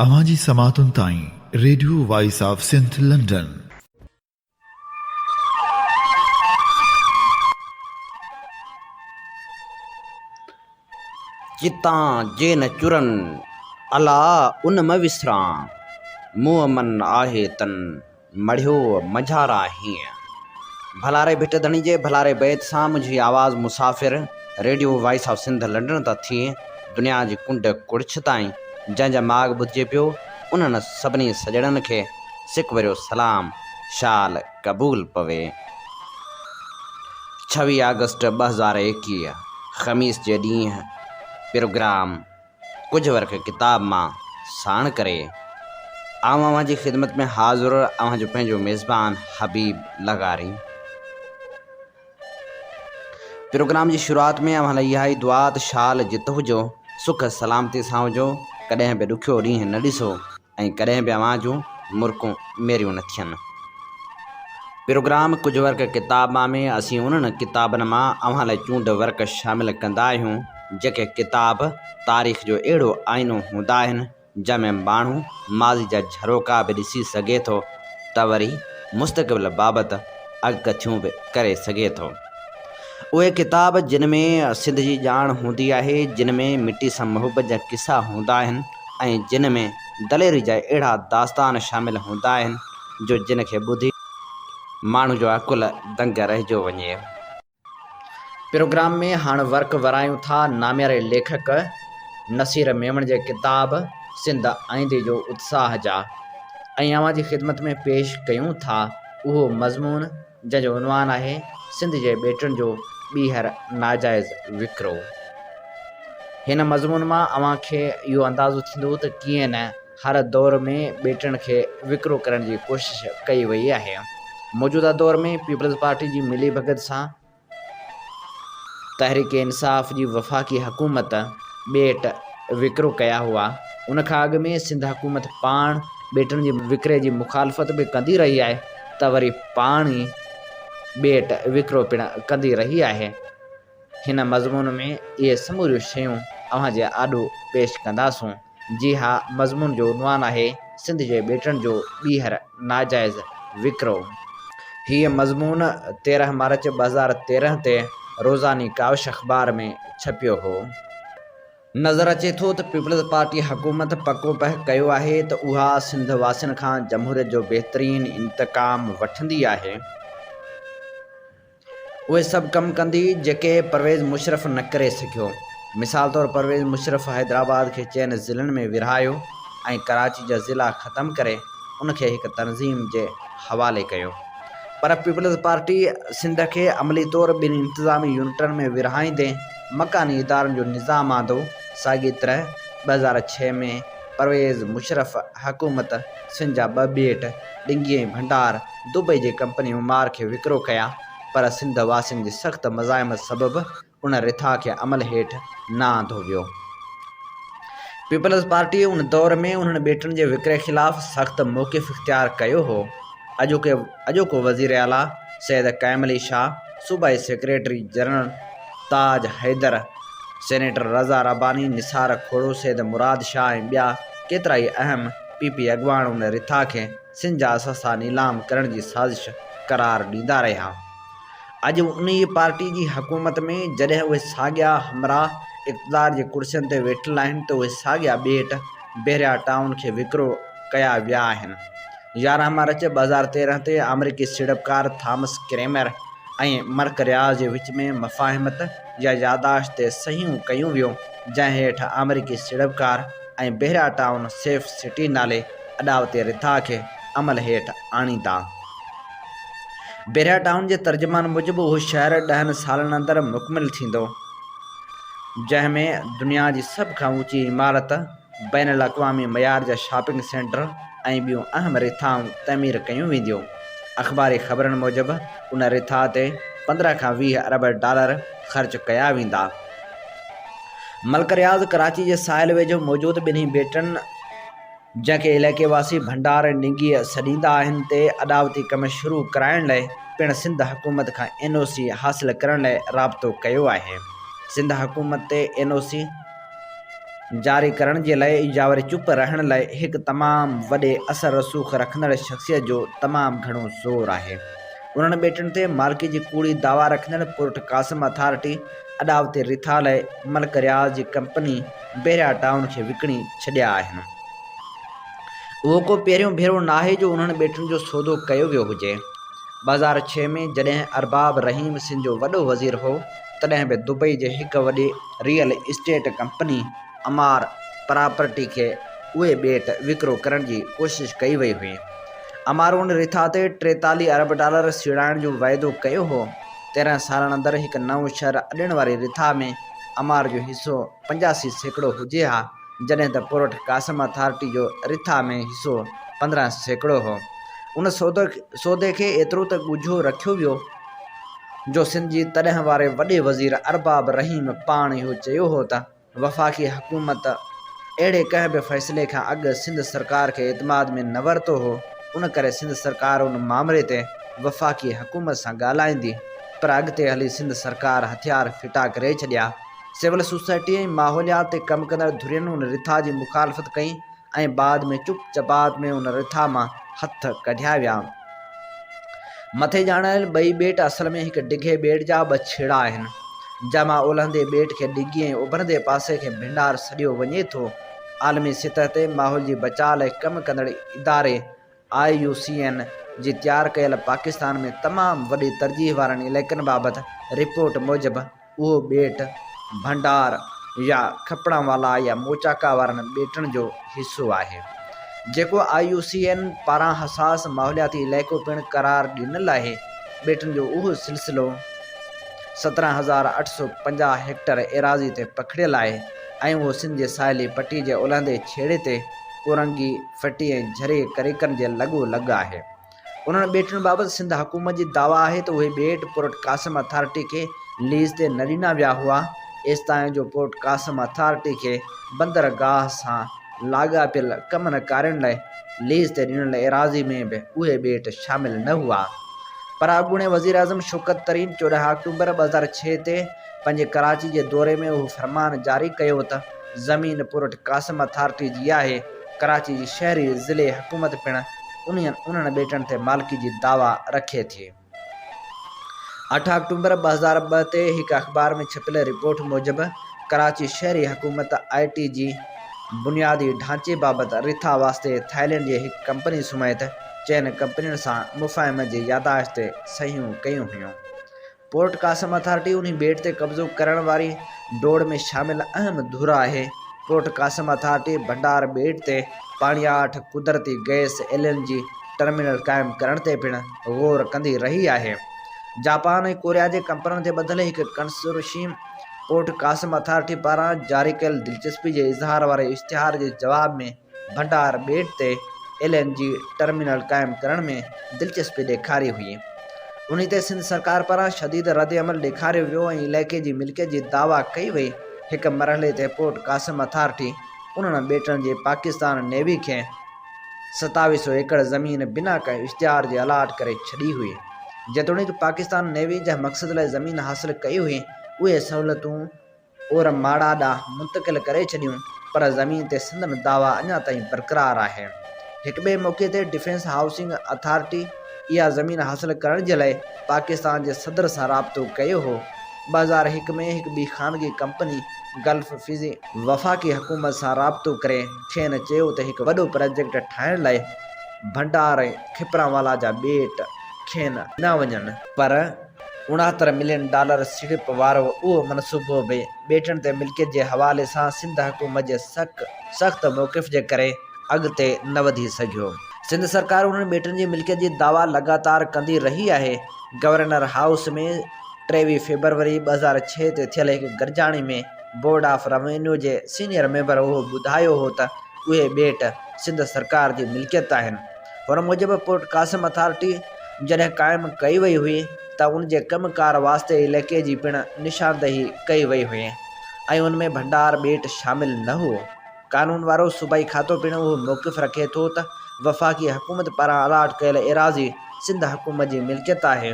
अवांजी समातुन ताईं radio voice of Sindh London. चितां जे न चुरन अला उन म विसरां, मुंह मन आहे तन मढ़ियो मझारा हीअं। भलारे भिट धणी जे भलारे बैत सां मुंहिंजी आवाज़ मुसाफ़िर radio voice of Sindh London था थिए दुनिया जी कुंड कुड़छ ताईं। जंहिंजा माॻ ॿुधिजे पियो उन्हनि सभिनी सॼणनि खे सिक वरियो सलाम, शाल क़बूल पवे। 26 अगस्त 2021 ख़मीस जे ॾींहुं प्रोग्राम कुझु वर्क किताब मां साण करे अवां जी ख़िदमत में हाज़ुर अवां जो पंहिंजो मेज़बान हबीब लगारी। प्रोग्राम जी शुरूआत में अवां लाइ इहा ई दुआ त शाल जित हुजो, सुख सलामती सां हुजो, कॾहिं बि ॾुखियो ॾींहुं न ॾिसो ऐं कॾहिं बि अवां जूं मुर्कूं मेरियूं न थियनि। प्रोग्राम कुझु वर्क किताबां में असीं उन्हनि किताबनि मां अवां लाइ चूंड वर्क शामिल कंदा आहियूं जेके किताब तारीख़ जो अहिड़ो आईनो हूंदा आहिनि जंहिंमें माण्हू माज़ी जा झरोका बि ॾिसी सघे थो त वरी मुस्तक़बिल बाबति अॻकथियूं बि करे सघे थो। उहे किताब जिन में सिंध जी ॼाण हूंदी आहे, जिन में मिटी सां मुहबत जा किसा हूंदा आहिनि ऐं जिन में दलेरी जा अहिड़ा दास्तान शामिल हूंदा आहिनि जो जिन खे ॿुधी माण्हू जो अकुल दंग रहिजी वञे। प्रोग्राम में हाणे वर्क वरायूं था नामियारे लेखक नसीर मेमण जे किताब सिंध आईंदे जो उत्साह जा ऐं अवां जी ख़िदमत में पेश कयूं था उहो मज़मून जंहिंजो उनवान आहे सिंध जे ॿेटनि जो ॿीहर नाजाइज़ विकिरो। हिन मज़मून मां अवां खे इहो अंदाज़ो थींदो त कीअं न हर दौर में ॿेटनि खे विकिरो करण जी कोशिश कई वई आहे। मौजूदा दौर में पीपल्स पार्टी जी मिली भगत सां तहरीक इंसाफ़ जी वफ़ाक़ी हुकूमत ॿेट विकिरो कया हुआ। उन खां अॻु में सिंध हुकूमत पाण ॿेटनि जी विकिरे जी मुखालफ़त बि कंदी रही आहे त वरी पाण ई ॿेट विकिरो पिणु कंदी रही आहे। हिन मज़मून में इहे समूरियूं शयूं अवां जे आॾो पेश कंदासूं। जी हा, मज़मून जो उनवान आहे सिंध जे ॿेटनि जो ॿीहर नाजाइज़ विकिरो। हीअ मज़मून 13 मार्च 2013 ते रोज़ानी कावश अख़बार में छपियो हो। नज़र अचे थो त पीपल्स पार्टी हुकूमत पको पह कयो आहे त उहा सिंध वासियुनि खां जमहूरियत जो बहितरीन इंतकाम वठंदी आहे। उहे सभु कम कंदी जेके परवेज़ मुशर्रफ न करे सघियो। मिसाल तौर परवेज़ मुशर्रफ हैदराबाद खे चइनि ज़िलनि में विरहायो ऐं कराची जा ज़िला ख़तमु करे उनखे हिकु तनज़ीम जे हवाले कयो। पर पीपल्स पार्टी सिंध खे अमली तौर ॿिनि इंतिज़ामी यूनिटनि में विरहाईंदे मकानी इदारनि जो निज़ाम आंदो। साॻी तरह 2006 में परवेज़ मुशर्रफ हुकूमत सिंध जा 2 ॿेट ॾिंगी ऐं भंडार दुबई जी कंपनी उमार खे विकिरो कया, पर सिंध वासियुनि जी सख़्त मज़ाहिमत सबबि उन रिथा खे अमल हेठि न आंदो वियो। पीपल्स पार्टी उन दौर में उन्हनि ॿेटनि जे विकिरे ख़िलाफ़ सख़्त मौक़िफ़ इख़्तियार कयो हो। अॼोको वज़ीर आला सैयद क़ाइम अली शाह, सूबाई सेक्रेटरी जनरल ताज हैदर, सेनेटर रज़ा रबानी, निसार खोड़ो, सैयद मुराद शाह ऐं ॿिया केतिरा ई अहम पीपी अॻवान उन रिथा खे सिंध जा असां नीलाम करण जी साज़िश करार ॾींदा रहिया। अॼु उन पार्टी जी हुकूमत में जॾहिं उहे साॻिया हमरा इक़्तिदार जी कुर्सियुनि ते वेठल आहिनि त उहे साॻिया ॿेट बहरिया टाउन खे विकिरो कया विया आहिनि। 11 मार्च 2013 ते अमरीकी सीड़पकार थॉमस क्रेमर ऐं मर्क रियाज़ जे विच में मफ़ाहिमत या यादाश्त ते सहियूं कयूं वियूं, जंहिं हेठि अमरीकी सीड़पकार ऐं बहरिया टाउन सेफ सिटी नाले अॾावती रिथा खे अमल हेठि आणींदा। बहरिया टाउन जे तर्जुमान मूजिबि उहो शहर 10 सालनि अंदरि मुकमिल थींदो, जंहिं में दुनिया जी सभ खां ऊची इमारत, बैनुल अक़वामी मयार जा शॉपिंग सेंटर ऐं ॿियूं अहम रिथाऊं तमीर कयूं वेंदियूं। अख़बारी ख़बरनि मूजिबि उन रिथा ते 15 खां 20 अरब डॉलर ख़र्च कया वेंदा। मल्क रियाज़ कराची जे साहिल वेझो मौजूदु ॿिन्ही ॿेटनि जंहिंखे इलाइक़े वासी भंडार ॾिंगी सॾींदा आहिनि ते अॾावती कम शुरू कराइण लाइ पिणु सिंध हुकूमत खां NOC हासिल करण लाइ राब्तो कयो आहे। सिंध हुकूमत ते NOC जारी करण जे लाइ या वरी चुप रहण लाइ हिकु तमामु वॾे असर रसूख़ रखंदड़ शख़्सियत जो तमामु घणो ज़ोर आहे। उन्हनि ॿेटनि ते मालिकी जी कूड़ी दावा रखंदड़ पोर्ट कासिम अथॉरिटी अॾावते रिथा लाइ मलिक रियाज़ जी कंपनी बेरिया टाउन खे विकिणी छॾिया आहिनि। उहो को पहिरियों भेरो न आहे जो उन्हनि ॿेटनि जो सौदो कयो वियो हुजे। 2006 में जॾहिं अरबाब रहीम सिंध जो वॾो वज़ीर हो, तॾहिं बि दुबई जे हिकु वॾी रियल इस्टेट कंपनी अमार प्रॉपर्टी खे उहे ॿेट विकिरो करण जी कोशिशि कई वई हुई। अमारून रिथा ते $43 अरब सीड़ाइण जो वाइदो कयो हो। 13 सालनि अंदरि हिकु नओं शहर अॾण वारी रिथा में अमार जो हिसो 85% हुजे हा, जॾहिं त पोर्ट कासिम अथॉरिटी जो रिथा में हिसो 15% हो। उन सौदे खे एतिरो त ॻुझो रखियो वियो जो सिंध जी तॾहिं वारे वॾे वज़ीर अरबाब रहीम पाण इहो चयो हो त वफ़ाक़ी हुकूमत अहिड़े कंहिं बि फ़ैसिले खां अॻु सिंध सरकार खे एतमाद में न वरितो हो। उन करे सिंध सरकार उन मामले ते वफ़ाक़ी हुकूमत सां ॻाल्हाईंदी, पर अॻिते हली सिंध सरकार हथियार फिटा करे छॾिया। सिविल सोसाइटी ऐं माहौलियात ते कमु कंदड़ धुरियुनि उन रिथा जी मुखालफ़त कई ऐं बाद में चुप चपात में उन रिथा मां हथ कढिया विया। मथे ॼाणायल ॿई ॿेट असल में हिकु डिघे ॿेड़ जा ॿ छेड़ा आहिनि, जंहिंमां ओलहंदे ॿेट खे डिघी ऐं उभरंदे पासे खे भिंडार सॼियो वञे थो। आलमी सतह ते माहौल जी बचाव लाइ कमु कंदड़ इदारे IUCN जी तयारु कयल पाकिस्तान में तमामु वॾी तरजीह वारनि इलाइक़नि बाबति रिपोर्ट मूजिबि उहो ॿेट भंडार या खपण वाला या मोचाका वारनि ॿेटनि जो हिसो आहे, जेको IUCN पारां हसास माहौलियाती इलाइक़ो पिणु क़रार ॾिनल आहे। ॿेटनि जो उहो सिलसिलो 17,850 हेक्टर एराज़ी ते पखिड़ियल आहे ऐं उहो सिंध जे साहिली पटी जे ओलहंदे छेड़े ते कोरंगी फटी ऐं झरे करेकनि जे लॻोलॻ आहे। उन्हनि ॿेटनि बाबति सिंध हुकूमत जी दावा आहे त उहे ॿेट पोर्ट कासिम अथॉरिटी खे लीज़ ते न ॾिना विया हुआ। एसिताईं जो पोर्ट कासिम अथॉरिटी खे बंदरगाह सां लाॻापियल कमनि कार्यनि लाइ लीज़ ते ॾिनल एराज़ी में बि उहे ॿेट शामिल न हुआ। पर अॻूणे वज़ीर आज़म शौकत तरीन 14 अक्टूबर 2006 ते पंहिंजे कराची जे दौरे में उहो फरमान जारी कयो त ज़मीन पोर्ट कासिम अथॉरिटी जी आहे। कराची जी शहरी ज़िले हुकूमत पिणु उन्हनि ॿेटनि ते मालिकी जी दावा रखे थी। 8 अक्टूबर 2002 ते हिकु अख़बार में छपियल रिपोर्ट मूजिबि कराची शहरी हुकूमत IT जी बुनियादी ढांचे बाबति रिथा वास्ते थाईलैंड जी हिकु कंपनी समेत 4 कंपनियुनि सां मुफ़ाहिम जी यादाश्त ते सहियूं कयूं हुयूं। पोर्ट कासिम अथॉरिटी उन ॿेट ते कब्ज़ो करण वारी डोड़ में शामिल अहम धुर आहे। पोर्ट कासिम अथॉरिटी भंडार ॿेट ते पाणियाठ कुदरती गैस LNG टर्मिनल क़ाइमु करण ते पिणु ग़ौर कंदी रही आहे। जापान ऐं कोरिया जे कंपनियुनि ते ॿधल हिकु कंसोर्शियम पोर्ट कासिम अथॉरिटी पारां जारी कयल दिलचस्पी जे इज़हार वारे इश्तिहार जे जवाब में भंडार ॿेट ते LNG टर्मिनल क़ाइमु करण में दिलचस्पी ॾेखारी हुई। उन ते सिंध सरकार पारां शदीद रद्द अमल ॾेखारियो वियो ऐं इलाइक़े जी मिल्कियत जी दावा कई वई। हिकु मरहले ते पोर्ट कासिम अथॉरिटी उन्हनि ॿेटनि जे पाकिस्तान नेवी खे 2700 एकड़ ज़मीन बिना कंहिं इश्तिहार जे अलाट करे छॾी हुई। जेतोणीकि पाकिस्तान नेवी जंहिं मक़सद लाइ ज़मीन हासिल कई हुई उहे सहूलियतूं ओर माड़ा ॾांहुं मुंतक़िल करे छॾियूं, पर ज़मीन ते सिंधनि दावा अञा ताईं बरक़रार आहे। हिकु ॿिए मौक़े ते डिफेंस हाउसिंग अथॉरिटी इहा ज़मीन हासिल करण जे लाइ पाकिस्तान जे सदर सां राब्तो कयो हो। 2001 में हिकु ॿी ख़ानगी कंपनी गल्फ फिज़ी वफ़ाक़ी हुकूमत सां राब्तो करे खेनि चयो त हिकु वॾो प्रोजेक्ट ठाहिण लाइ भंडार ऐं खिपरांवाला जा ॿेट खेनि न वञनि, पर $69 मिलियन सीड़प वारो उहो मनसूबो बि ॿेटनि ते मिल्कियत जे हवाले सां सिंध हुकूमत जे सख़्त मौक़िफ़ जे करे अॻिते न वधी सघियो। सिंध सरकार उन्हनि ॿेटनि जी मिल्कियत जी दावा लगातार कंदी रही आहे। गवर्नर हाउस में 23 फरवरी 2006 ते थियल हिकु गॾिजाणी में board of revenue J senior member उहो ॿुधायो हो त उहे ॿेट सिंध सरकार जी मिल्कियत आहिनि। हुन मूजिबि पोर्ट कासिम अथॉरिटी जॾहिं क़ाइमु कई वई हुई त उन जे कमकार वास्ते इलाइक़े जी पिणु निशानदही कई वई हुई ऐं उन में भंडार ॿेट शामिल न हो। कानून वारो सूबाई खातो पिणु उहो मौक़िफ़ रखे थो त वफ़ाक़ी हुकूमत पारां अलाट कयल एराज़ी सिंध हुकूमत जी मिल्कियत आहे।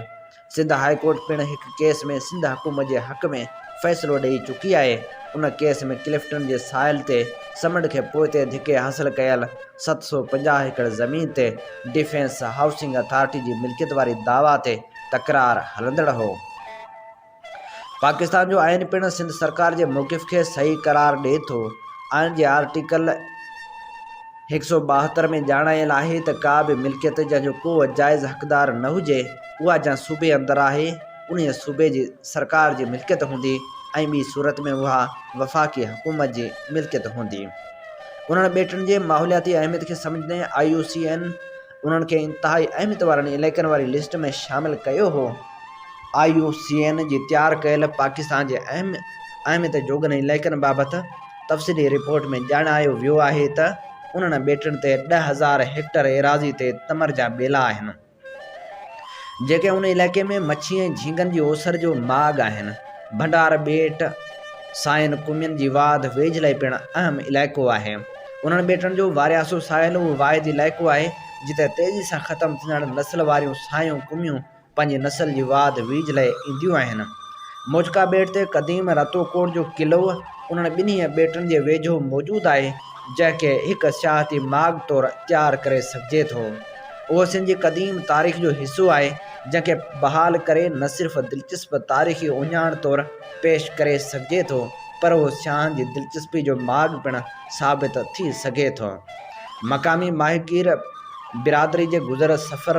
सिंध हाई कोर्ट पिणु हिकु केस में सिंध हुकूमत जे हक़ में फ़ैसिलो ॾेई चुकी आहे। उन केस में क्लिफ्टन जे साहिल ते समुंड खे पोइ ते धिके हासिल कयल 750 एकड़ ज़मीन ते डिफेंस हाउसिंग अथॉरिटी जी मिल्कियत वारी दावा ते तकरार हलंदड़ हो। पाकिस्तान जो आइन पिणु सिंध सरकार जे मौक़िफ़ खे सही करार ॾिए थो। आइन जे आर्टिकल 172 में ॼाणायल आहे त का बि मिल्कियत जंहिंजो को जाइज़ हक़दार न हुजे उहा जंहिं सूबे अंदरि आहे उन सूबे जी सरकार जी मिल्कियत हूंदी ऐं ॿी सूरत में उहा वफ़ाक़ी हुकूमत जी मिल्कियत हूंदी। उन्हनि ॿेटनि जे माहौलियाती अहमियत खे सम्झंदे IUCN उन्हनि खे इंतिहाई अहमियत वारनि इलाइक़नि वारी लिस्ट में शामिलु कयो हो। IUCN जी तयारु कयल पाकिस्तान जे अहमियत जोॻनि इलाइक़नि बाबति तफ़सीली रिपोर्ट में ॼाणायो वियो आहे त उन्हनि ॿेटनि ते 10,000 हेक्टर एराज़ी ते तमर जा ॿेला आहिनि, जेके उन इलाइक़े में मच्छी ऐं झींगनि जी ओसर जो माॻ आहिनि। भंडार ॿेट साइन कुमियुनि जी वाध वेझ लाइ पिणु अहम इलाइक़ो आहे। उन्हनि ॿेटनि जो वारियासो साहिल उहो वाहिद इलाइक़ो आहे जिते तेज़ी सां ख़तमु थींदड़ नस्ल वारियूं सायूं कुमियूं पंहिंजी नस्ल जी वाध वेझ लाइ ईंदियूं आहिनि। मोचका ॿेट ते क़दीम रतोकोट जो क़िलो उन्हनि ॿिन्ही ॿेटनि जे वेझो मौजूदु आहे, जंहिंखे हिकु सियाहती माॻ तौरु तयारु करे सघिजे थो। उहो सिंध जी क़दीम तारीख़ जो हिसो आहे, जंहिंखे बहाल करे न सिर्फ़ु दिलचस्प तारीख़ी उञाण तौरु पेश करे सघिजे थो, पर उहो सियाहनि जी दिलचस्पी जो माॻ पिणु साबित थी सघे थो। मक़ामी माहिगीर बिरादरी जे गुज़र सफ़र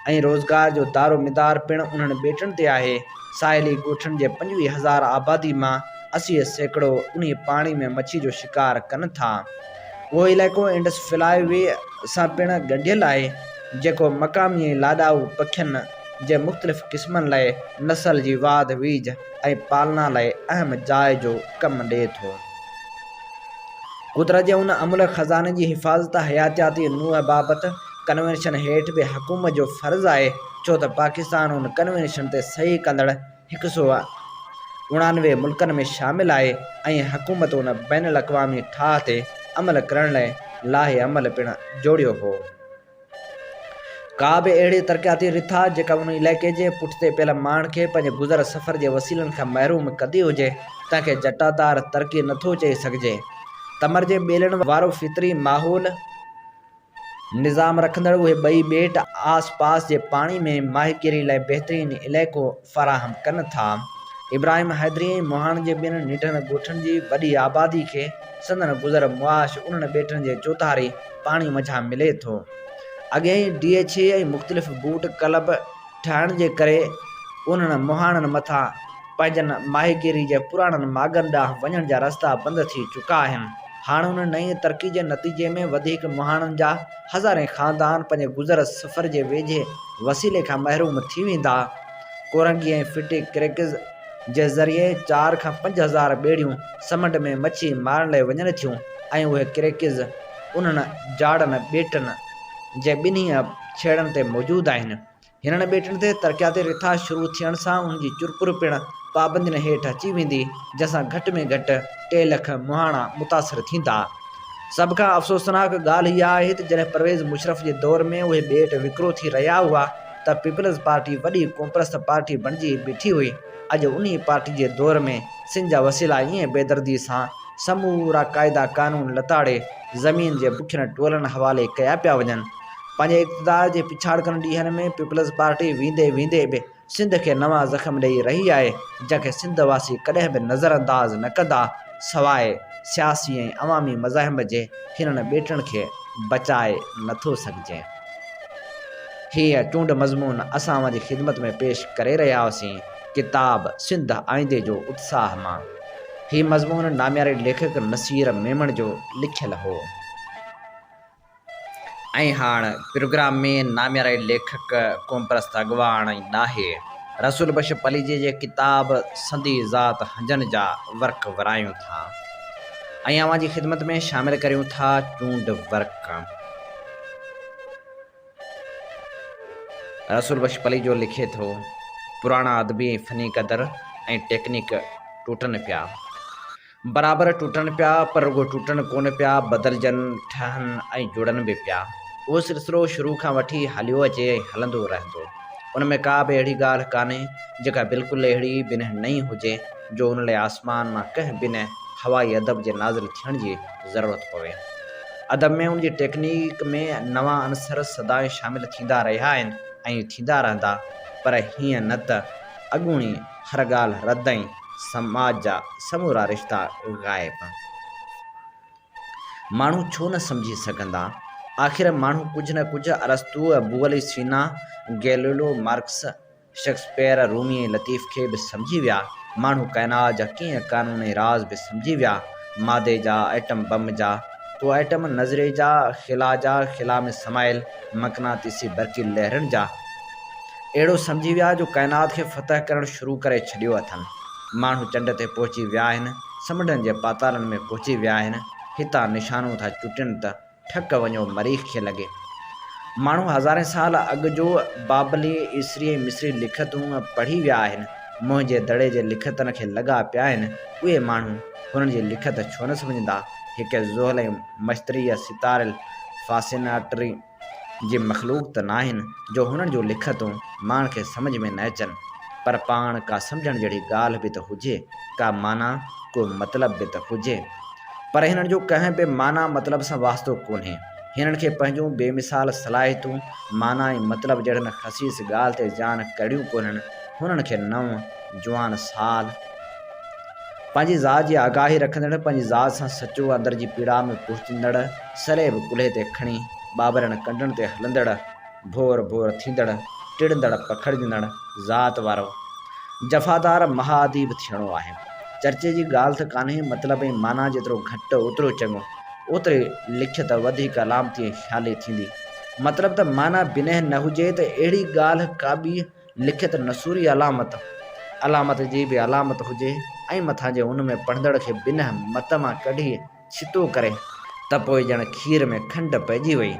ऐं रोज़गार जो दारो मिदार पिणु उन्हनि ॿेटनि ते आहे। साहिली ॻोठनि जे 25,000 आबादी मां 80% उन पाणी में मच्छी जो शिकार कनि था। उहो इलाइक़ो इंडस फ्लाईवे सां पिणु ॻंढियल आहे, जेको मक़ामी ऐं लाॾाऊ पखियुनि जे मुख़्तलिफ़ क़िस्मनि लाइ नस्ल जी वाध वीझ ऐं पालना लाइ अहम जाइ जो कमु ॾिए थो। कुदरत जे उन अमुल ख़ज़ाने जी हिफ़ाज़त हयातियाती नूह बाबति कन्वेंशन हेठि बि हुकूमत जो फ़र्ज़ु आहे, छो त पाकिस्तान उन कन्वेंशन ते सही कंदड़ 199 मुल्कनि में शामिलु आहे ऐं हुकूमत उन बैन अल-अक़वामी ठाह ते अमल करण लाइ लाहे अमल पिणु जोड़ियो हो। का बि अहिड़ी तरक़ियाती रिथा जेका उन इलाइक़े जे पुठिते पियल माण्हुनि खे पंहिंजे गुज़र सफ़र जे वसीलनि खां महरूम कंदी हुजे, तंहिंखे जटादार तरक़ी नथो चई सघिजे। तमर जे ॿेलनि वारो फितरी माहौल निज़ाम रखंदड़ उहे ॿई ॿेट आस पास जे पाणी में माहिगीरी लाइ बहितरीनु इलाइक़ो फ़राहम कनि था। इब्राहिम हैदरी ऐं मोहान जे ॿिनि निढनि ॻोठनि जी वॾी आबादी खे संदन गुज़र मुआश उन्हनि ॿेटनि जे चौधारी पाणी मंझां मिले थो। अॻे ई DHA ऐं मुख़्तलिफ़ बूट क्लब ठहण जे करे उन्हनि मुहाणनि मथां पंहिंजनि माहिगीरी जे पुराणनि माॻनि ॾांहुं वञण जा रस्ता बंदि थी चुका आहिनि। हाणे उन नई तरक़ी जे नतीजे में वधीक मुहाणनि जा हज़ारे ख़ानदान पंहिंजे गुज़र सफ़र जे वेझे वसीले खां महरूम थी वेंदा। कोरंगी ऐं फिटी क्रेकिज़ जे ज़रिए 4 खां 5,000 ॿेड़ियूं समुंड में मच्छी मारण लाइ वञनि थियूं ऐं उहे क्रेकिज़ उन्हनि जाड़नि ॿेटनि जे ॿिन्ही छेड़नि ते मौजूदु आहिनि। हिननि ॿेटनि ते तरक़ियाती रिथा शुरू थियण सां उनजी चुरपुर पिणु पाबंदियुनि हेठि अची वेंदी, जंहिंसां घटि में घटि 3 लख मुहाणा मुतासिर थींदा। सभ खां अफ़सोसनाक ॻाल्हि इहा आहे त जॾहिं परवेज़ मुशरफ जे दौर में उहे ॿेट विकिरो थी रहिया हुआ त पीपल्स पार्टी वॾी क़ौमप्रस्त पार्टी बणिजी बीठी हुई। अॼु उन पार्टी जे दौर में सिंध जा वसीला ईअं बेदर्दी सां समूरा क़ाइदा क़ानून लताड़े ज़मीन जे बुखियनि टोलनि हवाले कया पिया वञनि। पंहिंजे इक़्तिदार जे पिछाड़कनि ॾींहनि में पीपल्स पार्टी वेंदे वेंदे बि सिंध खे नवां ज़ख़्म ॾेई रही आहे, जंहिंखे सिंध वासी कॾहिं बि नज़रअंदाज़ न कंदा, सवाइ सियासी ऐं अवामी मज़ाहिब जे। हिननि ॿेटनि खे बचाए नथो सघिजे। हीअ चूंड मज़मून असां जी ख़िदमत में पेश करे रहिया हुआसीं किताब सिंध आईंदे जो उत्साह मां। हीउ मज़मून नामियारे लेखक नसीर मेमण जो लिखियलु हो ऐं हाणे प्रोग्राम में नामियारे लेखक क़ौमप्रस्त अॻवान ऐं ॾाहे रसूल बख्श पलीजीअ जे किताब संदी ज़ात हंजन जा वर्क वरायूं था ऐं अवां जी ख़िदमत में शामिल करियूं था चूंड वर्क। रसूल बख्श पली जो लिखे थो, पुराणा अदबी ऐं फ़नी क़दर ऐं टेक्निक टूटनि पिया, बराबरि टूटनि पिया, पर रुॻो टूटनि कोन पिया, बदिलजनि ठहनि ऐं जुड़नि बि पिया। उहो सिलसिलो शुरू खां वठी हलियो अचे ऐं हलंदो रहंदो। उन में का बि अहिड़ी ॻाल्हि कान्हे जेका बिल्कुलु अहिड़ी बि नहीं हुजे जो उन लाइ आसमान मां कंहिं बि न हवाई अदब जे नाज़िल थियण जी ज़रूरत पवे। अदब में उन जी टेक्निक में नवां अंसर सदाईं शामिल थींदा रहिया आहिनि ऐं थींदा रहंदा, पर हीअं न त अॻूणी हर ॻाल्हि रद्द ऐं समाज जा समूरा रिश्ता ग़ाइब। माण्हू छो न सम्झी सघंदा? आख़िर माण्हू कुझु न कुझु अरस्तू, बुअली सीना, गैलीलियो, मार्क्स, शेक्सपियर, रूमी ऐं लतीफ़ खे बि सम्झी विया। माण्हू काइनात जा कीअं क़ानून ऐं राज़ बि सम्झी विया, मादे जा, एटम बम जा, तो एटम नज़रे जा, ख़िला में समायल मक़नातीसी बरक़ी लहरुनि जा। अहिड़ो सम्झी विया जो काइनात खे फ़तह करणु शुरू करे छॾियो अथनि। माण्हू चंड ते पहुची विया आहिनि, समुंडनि जे पातालनि में पहुची विया आहिनि। हितां निशानूं था चुटनि त ठक वञो मरीख़ खे लॻे। माण्हू हज़ारें साल अॻु जो बाबली, ईसरी ऐं मिस्री लिखतूं पढ़ी विया आहिनि। मुंहिंजे दड़े जे लिखतनि खे लॻा पिया आहिनि। उहे माण्हू हुननि जी लिखत छो न सम्झंदा? हिकु ज़ोहल ऐं मश्तरी या सितारिल फासिनाटरी जी मख़लूक़ त नाहिनि जो हुननि जूं लिखतूं माण्हुनि खे सम्झ में न अचनि, पर पाण का सम्झण जहिड़ी ॻाल्हि बि त हुजे, का माना, को मतिलब बि त हुजे। पर हिननि जो कंहिं बि माना मतिलब सां वास्तो कोन्हे। हिननि खे पंहिंजूं बेमिसाल सलाहियतूं माना ऐं मतिलब जहिड़नि ख़सीस ॻाल्हि ते जान कड़ियूं कोन्हनि। हुननि खे नव जुवान साल पंहिंजी ज़ात जी आगाही रखंदड़, पंहिंजी ज़ात सां सचो अंदर जी पीड़ा में पुछंदड़, सलेब कुल्हे ते खणी बाबरनि कंडनि ते हलंदड़, भोर भोर थींदड़, टिड़ंदड़ पखड़जंदड़ ज़ात वारो जफ़ादार महाअदीब थियणो आहे। चर्चे जी ॻाल्हि त कान्हे, मतिलब ऐं माना जेतिरो घटि ओतिरो चङो, ओतिरी लिखत वधीक अलामती ऐं ख़्याली थींदी। मतिलब त माना बिनह न हुजे त अहिड़ी ॻाल्हि का बि लिखत नसूरी अलामत जी बि अलामत हुजे ऐं मथां जे उन में पढ़ंदड़ खे बिनह मत मां कढी छितो करे त पोइ ॼण खीर में खंडु पइजी वई।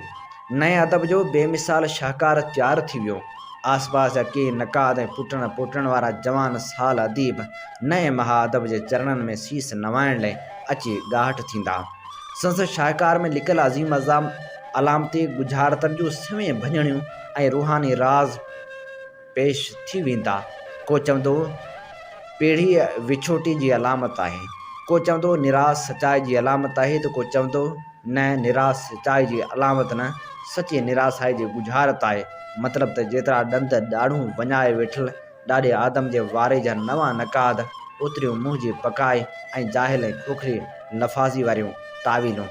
नए अदब जो बेमिसाल शाहकार तयारु थी वियो। आसपास जा के नक़ाद ऐं पुटण वारा जवान साल अदीब नए महाअदब जे चरणनि में सीस नवाइण लाइ अची ॻाहट थींदा। संसद शाहकार में लिखियल अज़ीम अलामती गुजारतनि जूं सवें भञणियूं ऐं रूहानी राज़ पेश थी वेंदा। को चवंदो पीढ़ी विछोटी जी अलामत आहे, को चवंदो निरास सचाई जी अलामत आहे, त को चवंदो न निरास सचाई जी अलामत न, सची निरासाई जी गुजारत आहे। मतिलब त जेतिरा ॾंद ॾाढ़ूं वञाए वेठल ॾाढे आदम जे वारे जा नवां नक़ाद, ओतिरियूं मुंहुं जी पकाए ऐं जाहिल ऐं खोखरी लफ़ाज़ी वारियूं तावीलूं।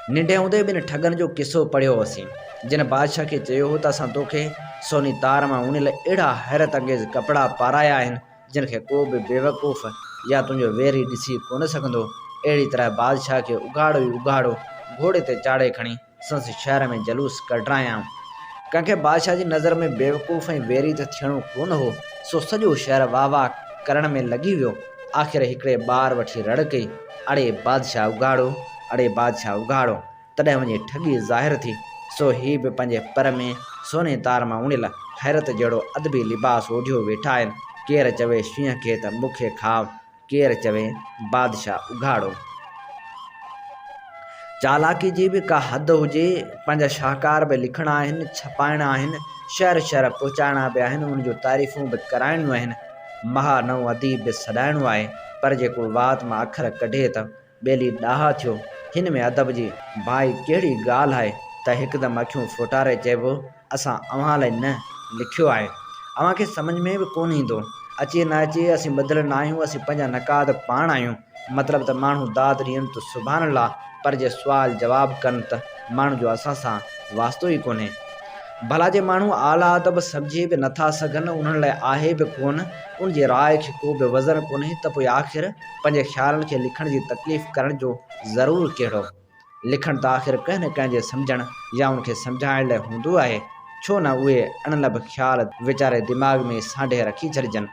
निंढे हूंदे ॿिनि ठगनि जो किसो पढ़ियो हुअसीं, जिन बादशाह खे चयो हो त असां तोखे सोनी तार मां उणियल अहिड़ा हैरत अंगेज़ कपिड़ा पाराया आहिनि जिन खे को बि बेवकूफ़ या तुंहिंजो वेरी ॾिसी कोन सघंदो। अहिड़ी तरह बादशाह खे उघाड़ो ई उघाड़ो घोड़े ते चाढ़े खणी संसद शहर में जलूस कढायाऊं। कंहिंखे बादशाह जी नज़र में बेवकूफ़ ऐं वेरी त थियणो कोन हो, सो सॼो शहर वाह वाह करण में लॻी वियो। आख़िर हिकिड़े ॿार वठी रड़ कई, अड़े बादशाह उघाड़ो, अड़े बादशाह उघाड़ो। तॾहिं वञी ठगी ज़ाहिर थी। सो ही बि पंहिंजे पर में सोने तार मां उणियल हैरत जहिड़ो अदबी लिबास ओढ़ियो वेठा आहिनि। केरु चवे शींहं खे त मूंखे खाव, केरु चवे बादशाह उघाड़ो। चालाकी जी बि का हद हुजे। पंहिंजा शाहकार बि लिखणा आहिनि, छपाइणा आहिनि, शहर शहर पहुचाइणा बि आहिनि, उन जूं तारीफ़ूं बि कराइणियूं आहिनि, महानओं अदीब बि सॾाइणो आहे। पर जेको वात मां अखर कढे त ॿेली ॾाहा थियो। हिन में अदब जी भाई कहिड़ी ॻाल्हि आहे त हिकदमि अखियूं फुटारे चइबो असां अव्हां लाइ न लिखियो आहे। अव्हांखे सम्झ में बि कोन ईंदो, अचे न अचे असीं ॿधल न आहियूं, असीं पंहिंजा नक़ाद पाण आहियूं। मतिलब त माण्हू दाद ॾियनि त सुभाणे अल्लाह, पर जे सुवाल जवाब कनि त माण्हू जो असां सां वास्तो ई कोन्हे। भला जे माण्हू आला अदब सम्झी बि नथा सघनि, उन्हनि लाइ आहे बि कोन, उन जी राय खे को बि वज़न कोन्हे, त पोइ आख़िर पंहिंजे ख़्यालनि खे लिखण जी तकलीफ़ करण जो ज़रूरु कहिड़ो? लिखण त आख़िर कंहिं न कंहिं जे सम्झण या उनखे सम्झाइण लाइ हूंदो आहे। छो न उहे अणलब ख़्याल वीचारे दिमाग़ में सांढे रखी छॾिजनि।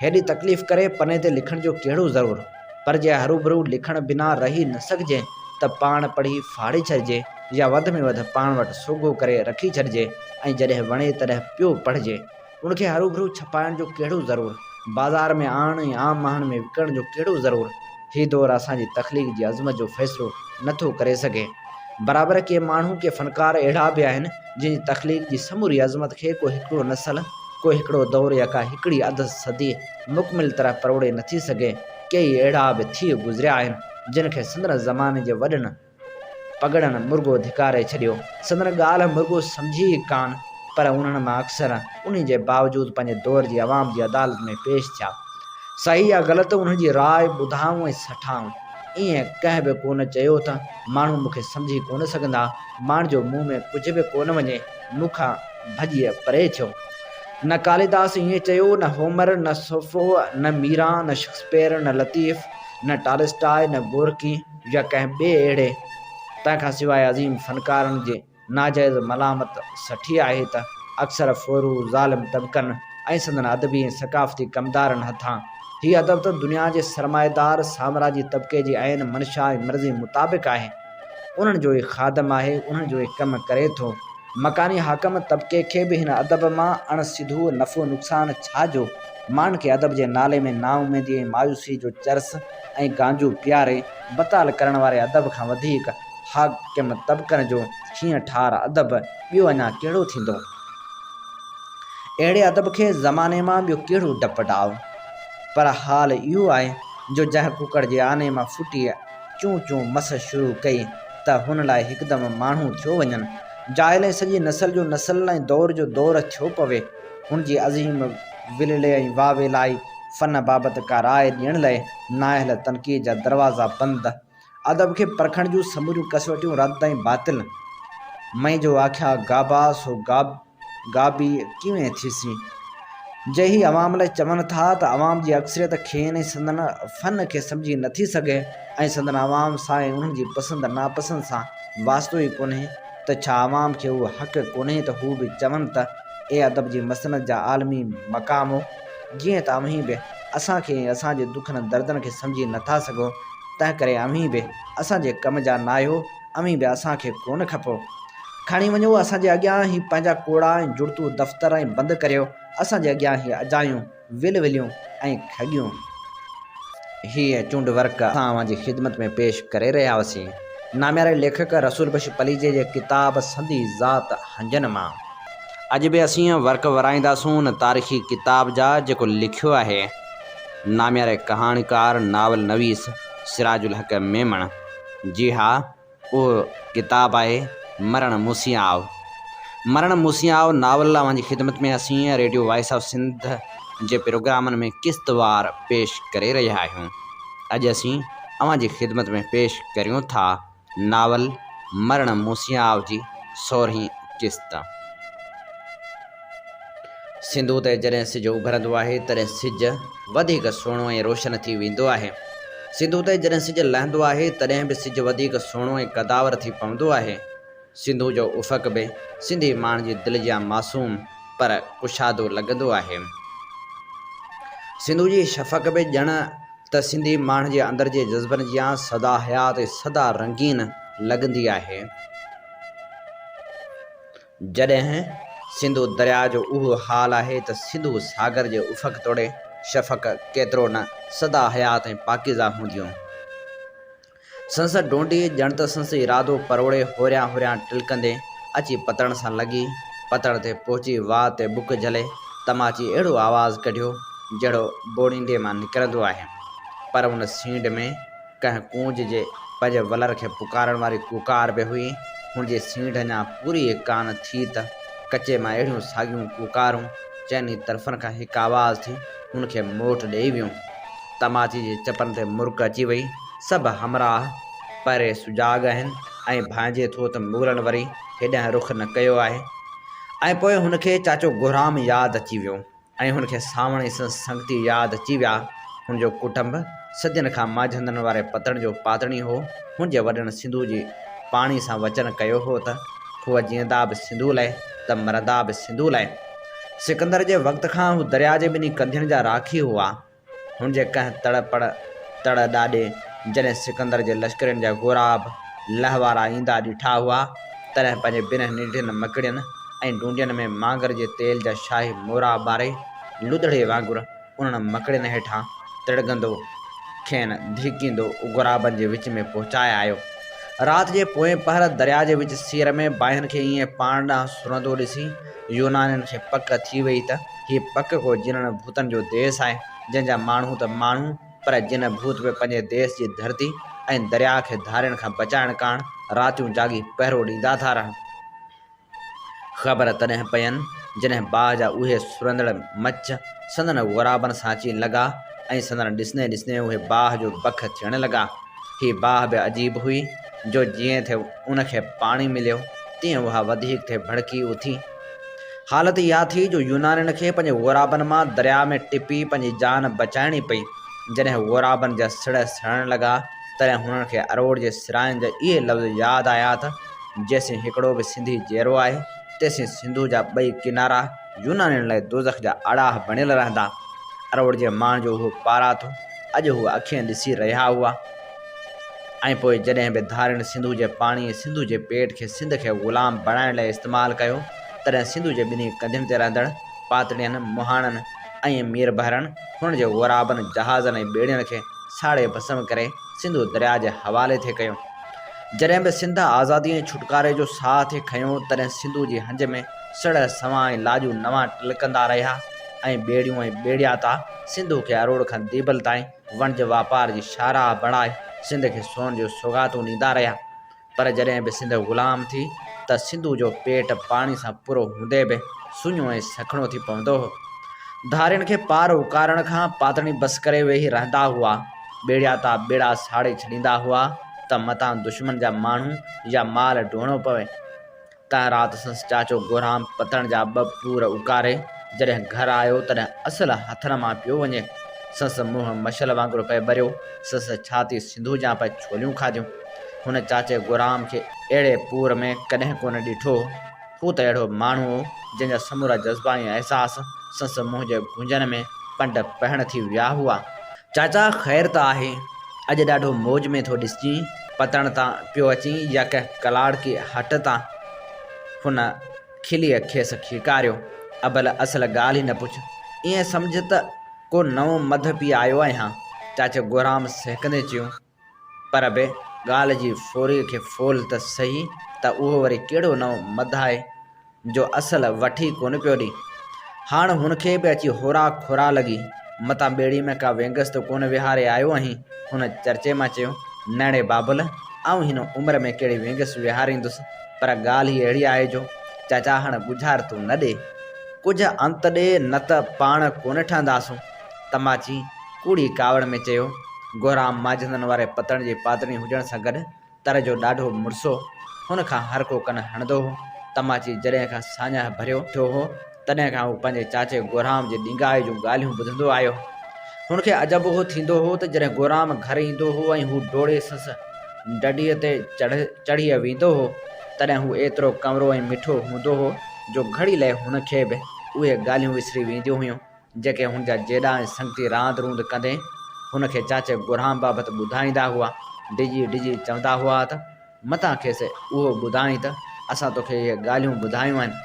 हेॾी तकलीफ़ करे पने ते लिखण जो कहिड़ो ज़रूरु? पर जे हरूभरू लिखण बिना रही न सघिजे त पाण पढ़ी फाड़े छॾिजे, या वधि में वधि पाण वटि सोघो करे रखी छॾिजे ऐं जॾहिं वणे तॾहिं पियो पढ़िजे। उनखे हरूभरू छपाइण जो कहिड़ो ज़रूरु? बाज़ार में आणण ऐं आम माण्हुनि में विकण जो कहिड़ो ज़रूरु? हीउ दौरु असांजी तख़लीक़ जी अज़मत जो फ़ैसिलो नथो करे सघे। बराबर के माण्हू के फ़नकार अहिड़ा बि आहिनि जंहिंजी तख़लीक़ जी समूरी अज़मत खे को हिकिड़ो नसल, को हिकिड़ो दौर या का हिकिड़ी अधु सदी मुकमिल तरह परोड़े नथी सघे। कई अहिड़ा बि थी गुज़रिया आहिनि जिन खे संदन ज़माने जे वॾनि पगड़नि मुर्गो धिकारे छॾियो। संदन ॻाल्हि मुर्गो सम्झी ई कान, पर उन्हनि मां अक्सर उन्ही जे बावजूदु पंहिंजे दौर जी अवाम जी अदालत में पेश थिया। सही या ग़लति उन्हनि जी राय ॿुधाऊं ऐं सठाऊं। ईअं कंहिं बि कोन चयो त माण्हू मूंखे सम्झी कोन सघंदा। माण्हू जो मुंहुं में कुझु बि कोन वञे, मूंखां भॼी परे थियो। न कालिदास ईअं चयो, न होमर, न सोफ़ो, न मीरा, न शेक्सपियर, न लतीफ़, न टॉलस्टॉय, न गोर्की या कंहिं ॿिए अहिड़े। तंहिंखां सवाइ अज़ीम फ़नकारनि जे नाजाइज़ मलामत सठी आहे त अक्सर फ़ोरू ज़ालिम तबक़नि ऐं संदन अदबी ऐं सक़ाफ़ती कमदारनि हथां हीअ अदब त दुनिया जे सरमाएदार साम्राजी तबक़े जी आइन मंशा ऐं मर्ज़ी मुताबिक़ आहे। उन्हनि जो ई ख़ादम आहे, उन्हनि जो ई कमु करे थो। मकानी हाकम तबक़े खे बि हिन अदब मां अणसिधो नफ़ो नुक़सान छाजो। माण्हुनि खे अदब जे नाले में नाउमेदी ऐं मायूसी जो चर्स ऐं गांजू पीआरे बताल करण वारे अदब खां वधीक हाकिम तबक़नि जो हीअं ठार अदब ॿियो अञा कहिड़ो थींदो। अहिड़े अदब खे ज़माने मां ॿियो कहिड़ो डपु ॾाओ। पर हाल इहो आहे जो जंहिं कुकड़ जे आने मां फुटी चूं चूं मस शुरू कई त हुन लाइ हिकदमि माण्हू थियो वञनि। जाइल ऐं सॼी नसल जो नसल ऐं दौर जो दौर थियो पवे। हुन जी अज़ीम विलले ऐं वावेलाई फ़न बाबति का राय ॾियण लाइ नाहिल तनक़ीद जा दरवाज़ा बंदि। अदब खे परखण जूं समूरियूं कसवटियूं रद्द ऐं बातिल। मई जो आख्या गाबा सो गाबी कीअं थीसी। जंहिं अवाम लाइ चवनि था त अवाम जी अक्सरियत खेनि संदन फ़न खे सम्झी नथी सघे ऐं संदन अवाम सां ऐं उन्हनि जी पसंदि नापसंदि सां वास्तो ई कोन्हे, त छा अवाम खे उहो हक़ कोन्हे त हू बि चवनि त ए अदब जी मसनद जा आलमी मक़ामो, जीअं त अव्हीं बि असांखे ऐं असांजे दुखनि दर्दनि खे सम्झी नथा सघो, तंहिं करे अव्हीं बि असांजे कम जा न आहियो, अव्हीं बि असांखे कोन खपो। खणी वञो असांजे अॻियां ई पंहिंजा कोड़ा ऐं जुड़तू दफ़्तर ऐं बंदि करियो। असांजे अॻियां ई अजायूं विलविलियूं ऐं खगियूं। हीअ चूंड वर्क असां अव्हांजी ख़िदमत में पेश करे रहिया हुआसीं नाम्यारे लेखक रसूल बख्श पलीजे जे किताब संदी ज़ात हंजन मां। अॼु बि असीं वर्क वराईंदासूं उन तारीख़ी किताब जा जेको लिखियो आहे नाम्यारे कहाणीकार नावल नवीस सिराजुल हक़ मेमण। जी हा, उहो किताब आहे मरण मुसियाव। मरण मुसियाव नावल अव्हांजी ख़िदमत में असीं रेडियो वॉइस ऑफ सिंध जे प्रोग्रामनि में क़िस्तवार पेश करे रहिया आहियूं। अॼु असीं अव्हांजी ख़िदमत में पेश करियूं था नावल मरण मुसियाव जी 16हीं क़िस्त। सिंधू ते जॾहिं सिज उभरंदो आहे तॾहिं सिज वधीक सुहिणो ऐं रोशन थी वेंदो आहे। सिंधू ते जॾहिं सिज लहंदो आहे तॾहिं बि सिज वधीक सुहिणो ऐं कदावर थी पवंदो आहे। सिंधू जो उफ़क़ बि सिंधी माण्हुनि जी दिलि जा मासूम पर कुशादो लॻंदो आहे। सिंधू जी शफ़क़ बि ॼण त सिंधी माण्हुनि जे अंदरि जे जज़्बनि जी सदा हयात ऐं सदा रंगीन लॻंदी आहे। जॾहिं सिंधू दरिया जो उहो हाल आहे त सिंधू सागर जे उफ़क़ तोड़े शफ़क़ केतिरो न सदा हयात ऐं पाकीज़ा हूंदियूं। संस डोंडी ॼण त संस इरादो परोड़े होरियां होरियां टिलकंदे अची पतण सां लॻी, पतण ते पहुची वाह ते बुक झले तमाची अहिड़ो आवाज़ु कढियो जहिड़ो बोड़ींदे मां निकिरंदो आहे। पर उन सींड में कंहिं कूंज जे पंहिंजे वलर खे पुकारण वारी कुकार बि हुई। हुनजी सींड अञा पूरी कान थी त कचे मां अहिड़ियूं साॻियूं कुकारूं चइनी तरफ़नि खां हिकु आवाज़ थी हुनखे मोट ॾेई वियूं। तमाची जे चपनि ते मुर्क अची वई। सभु हमराह परे सुजाॻ आहिनि ऐं भांइजे थो त मुगलनि वरी हेॾां रुख न कयो आहे। ऐं पोइ हुनखे चाचो गुराम यादि अची वियो ऐं हुनखे सावणी संगती यादि अची विया। हुनजो कुटुंब सदियुनि खां मांझंदनि वारे पतण जो पातणी हो। हुनजे वॾनि सिंधू जी पाणी सां वचन कयो हो त हूअ जीअंदा बि सिंधू लाइ त मरंदा बि सिंधू लाइ। सिकंदर जे वक़्त खां हू दरिया जे ॿिन्ही कंधियुनि जा राखी हुआ। हुनजे कंहिं तड़ ॾाॾे जॾहिं सिकंदर जे लश्करनि जा घोराब लहवारा ईंदा ॾिठा हुआ तॾहिं पंहिंजे ॿिन्ही निंढियुनि मकड़ियुनि ऐं डूंडियुनि में मांगर जे तेल जा शाही मोरा ॿारे लुदड़े वांगुरु उन्हनि मकड़ियुनि हेठां तिड़गंदो खेनि धिकींदो घोराबनि जे विच में पहुचाए आयो। रात जे पोएं पहर दरिया जे विच सीर में बाहिनि खे ईअं पाण ॾांहुं सुरंदो ॾिसी यूनानियुनि खे पक थी वई त हीउ पक को जिननि भूतनि जो देश आहे, जंहिंजा माण्हू त माण्हू पर जिन भूत बि पंहिंजे देश जी धरती ऐं दरिया खे धारियुनि खां बचाइण कारण रातियूं जागी पहिरो ॾींदा था रहनि। ख़बर तॾहिं पयनि जॾहिं बाहि जा उहे सुरंदड़ मछ संदन वराबनि सां अची लॻा ऐं संदन ॾिसंदे ॾिसंदे उहे बाहि जो बख थियण लॻा। हीअ बाहि बि अजीब हुई जो जीअं थे उनखे पाणी मिलियो तीअं उहा वधीक थे भड़की उथी। हालत इहा थी जो यूनानियुनि खे पंहिंजे वराबनि मां दरिया में टिपी पंहिंजी जान बचाइणी पई। जॾहिं वराबनि जा सिड़ सड़ण लॻा तॾहिं हुननि खे अरोड़ जे सिराइनि जा इहे लफ़्ज़ यादि आया त जेसीं हिकिड़ो बि सिंधी जहिड़ो आहे तेसीं सिंधु जा ॿई किनारा यूनानियुनि लाइ दोज़ख जा आड़ाह बणियल रहंदा। अरोड़ जे माण्हू जो उहो पारा थो अॼु हू अखियूं ॾिसी रहिया हुआ। ऐं पोइ जॾहिं बि धारियुनि सिंधु जे पाणीअ सिंधु जे पेट खे सिंध खे ग़ुलाम बणाइण लाइ इस्तेमालु कयो तॾहिं सिंधु जे ॿिन्ही कंधियुनि ते रहंदड़ पातड़ियुनि मुहाणनि ऐं मीर बहरनि हुन जे वराबनि जहाज़नि ऐं ॿेड़ियुनि खे साड़े भस्म करे सिंधु दरिया जे हवाले थे कयो। जॾहिं बि सिंध आज़ादी ऐं छुटकारे जो साह थे खयों तॾहिं सिंधु जी हंज में सड़ सवां ऐं लाजू नवां टलिकंदा रहिया ऐं ॿेड़ियूं ऐं ॿेड़िया था सिंधु खे अरोड़ खां दीबल ताईं वणिज वापार जी शाहराह बणाए सिंध खे सोन जो सौगातूं ॾींदा रहिया। पर जॾहिं बि सिंध ग़ुलाम थी त सिंधु जो पेट पाणी सां पूरो हूंदे बि सुञो ऐं सखणो थी पवंदो हो। धारियुनि खे पार उकारण खां पातड़ी बस करे वेही रहंदा हुआ। ॿेड़िया था ॿेड़ा साड़े छॾींदा हुआ त मतां दुश्मन जा माण्हू या माल ढोइणो पवे। तंहिं राति संसि चाचो गोराम पतण जा ॿ पूर उकारे जॾहिं घर आयो तॾहिं असल हथनि मां पियो वञे। संसि मुंहुं मछल वांगुरु पिए भरियो, संसि छाती सिंधु जा पिए छोलियूं खाधियूं। हुन चाचे गोराम खे अहिड़े पूर में कॾहिं कोन ॾिठो। हू त अहिड़ो माण्हू हो जंहिंजा समूरा जज़्बा ऐं अहसास संसि मुंहं जे गुंजन में पंड पहण थी विया हुआ। चाचा ख़ैर त आहे, अॼु ॾाढो मौज में थो ॾिसजी, पतण तां पियो अची या कंहिं कलाड़ की हट तां। हुन खिलीअ खेसि खीकारियो, अबल असल ॻाल्हि ई न पुछ, ईअं सम्झ त को नओं मध पी आयो आहियां। चाचे गोराम सहकंदे चयो, पर बि ॻाल्हि जी फोरी खे फोल त सही त उहो वरी कहिड़ो नओं मद आहे जो असल वठी कोन पियो ॾे। हाणे हुनखे बि अची होरा खोरा लॻी, मतां ॿेड़ी में का वेंगस त कोन विहारे आयो आहीं। हुन चर्चे मां चयो, नड़े बाबुल, आऊं हिन उमिरि में कहिड़ी वेंगस विहारींदुसि, पर ॻाल्हि ई अहिड़ी आहे जो चाचा हाणे गुज़ार तूं न ॾे, कुझु अंत ॾे न त पाण कोन ठहंदासूं। तमाची कूड़ी कावड़ में चयो। गोराम माजंदनि वारे पतण जी पातड़ी हुजण सां गॾु तर जो ॾाढो मुड़सो हुन खां हर को कन हणंदो हो। तमाची जॾहिं खां साञा भरियो थियो हो तॾहिं खां हू पंहिंजे चाचे गोराम जे ॾींगाए जूं ॻाल्हियूं ॿुधंदो आयो। हुनखे अजब हो थींदो हो त जॾहिं गोराम घर ईंदो हो ऐं हू डोड़े संसि डडीअ ते चढ़ी वेंदो हो तॾहिं हू एतिरो कमरो ऐं मिठो हूंदो हो जो घड़ी लाइ हुनखे बि उहे ॻाल्हियूं विसरी वेंदियूं हुयूं जेके हुनजा जेॾा ऐं संगती रांदि रूंद कंदे हुनखे चाचे गोराम बाबति ॿुधाईंदा हुआ। डिॼी डिॼी चवंदा हुआ त मतां खेसि उहो ॿुधाई त असां तोखे इहे ॻाल्हियूं ॿुधायूं आहिनि।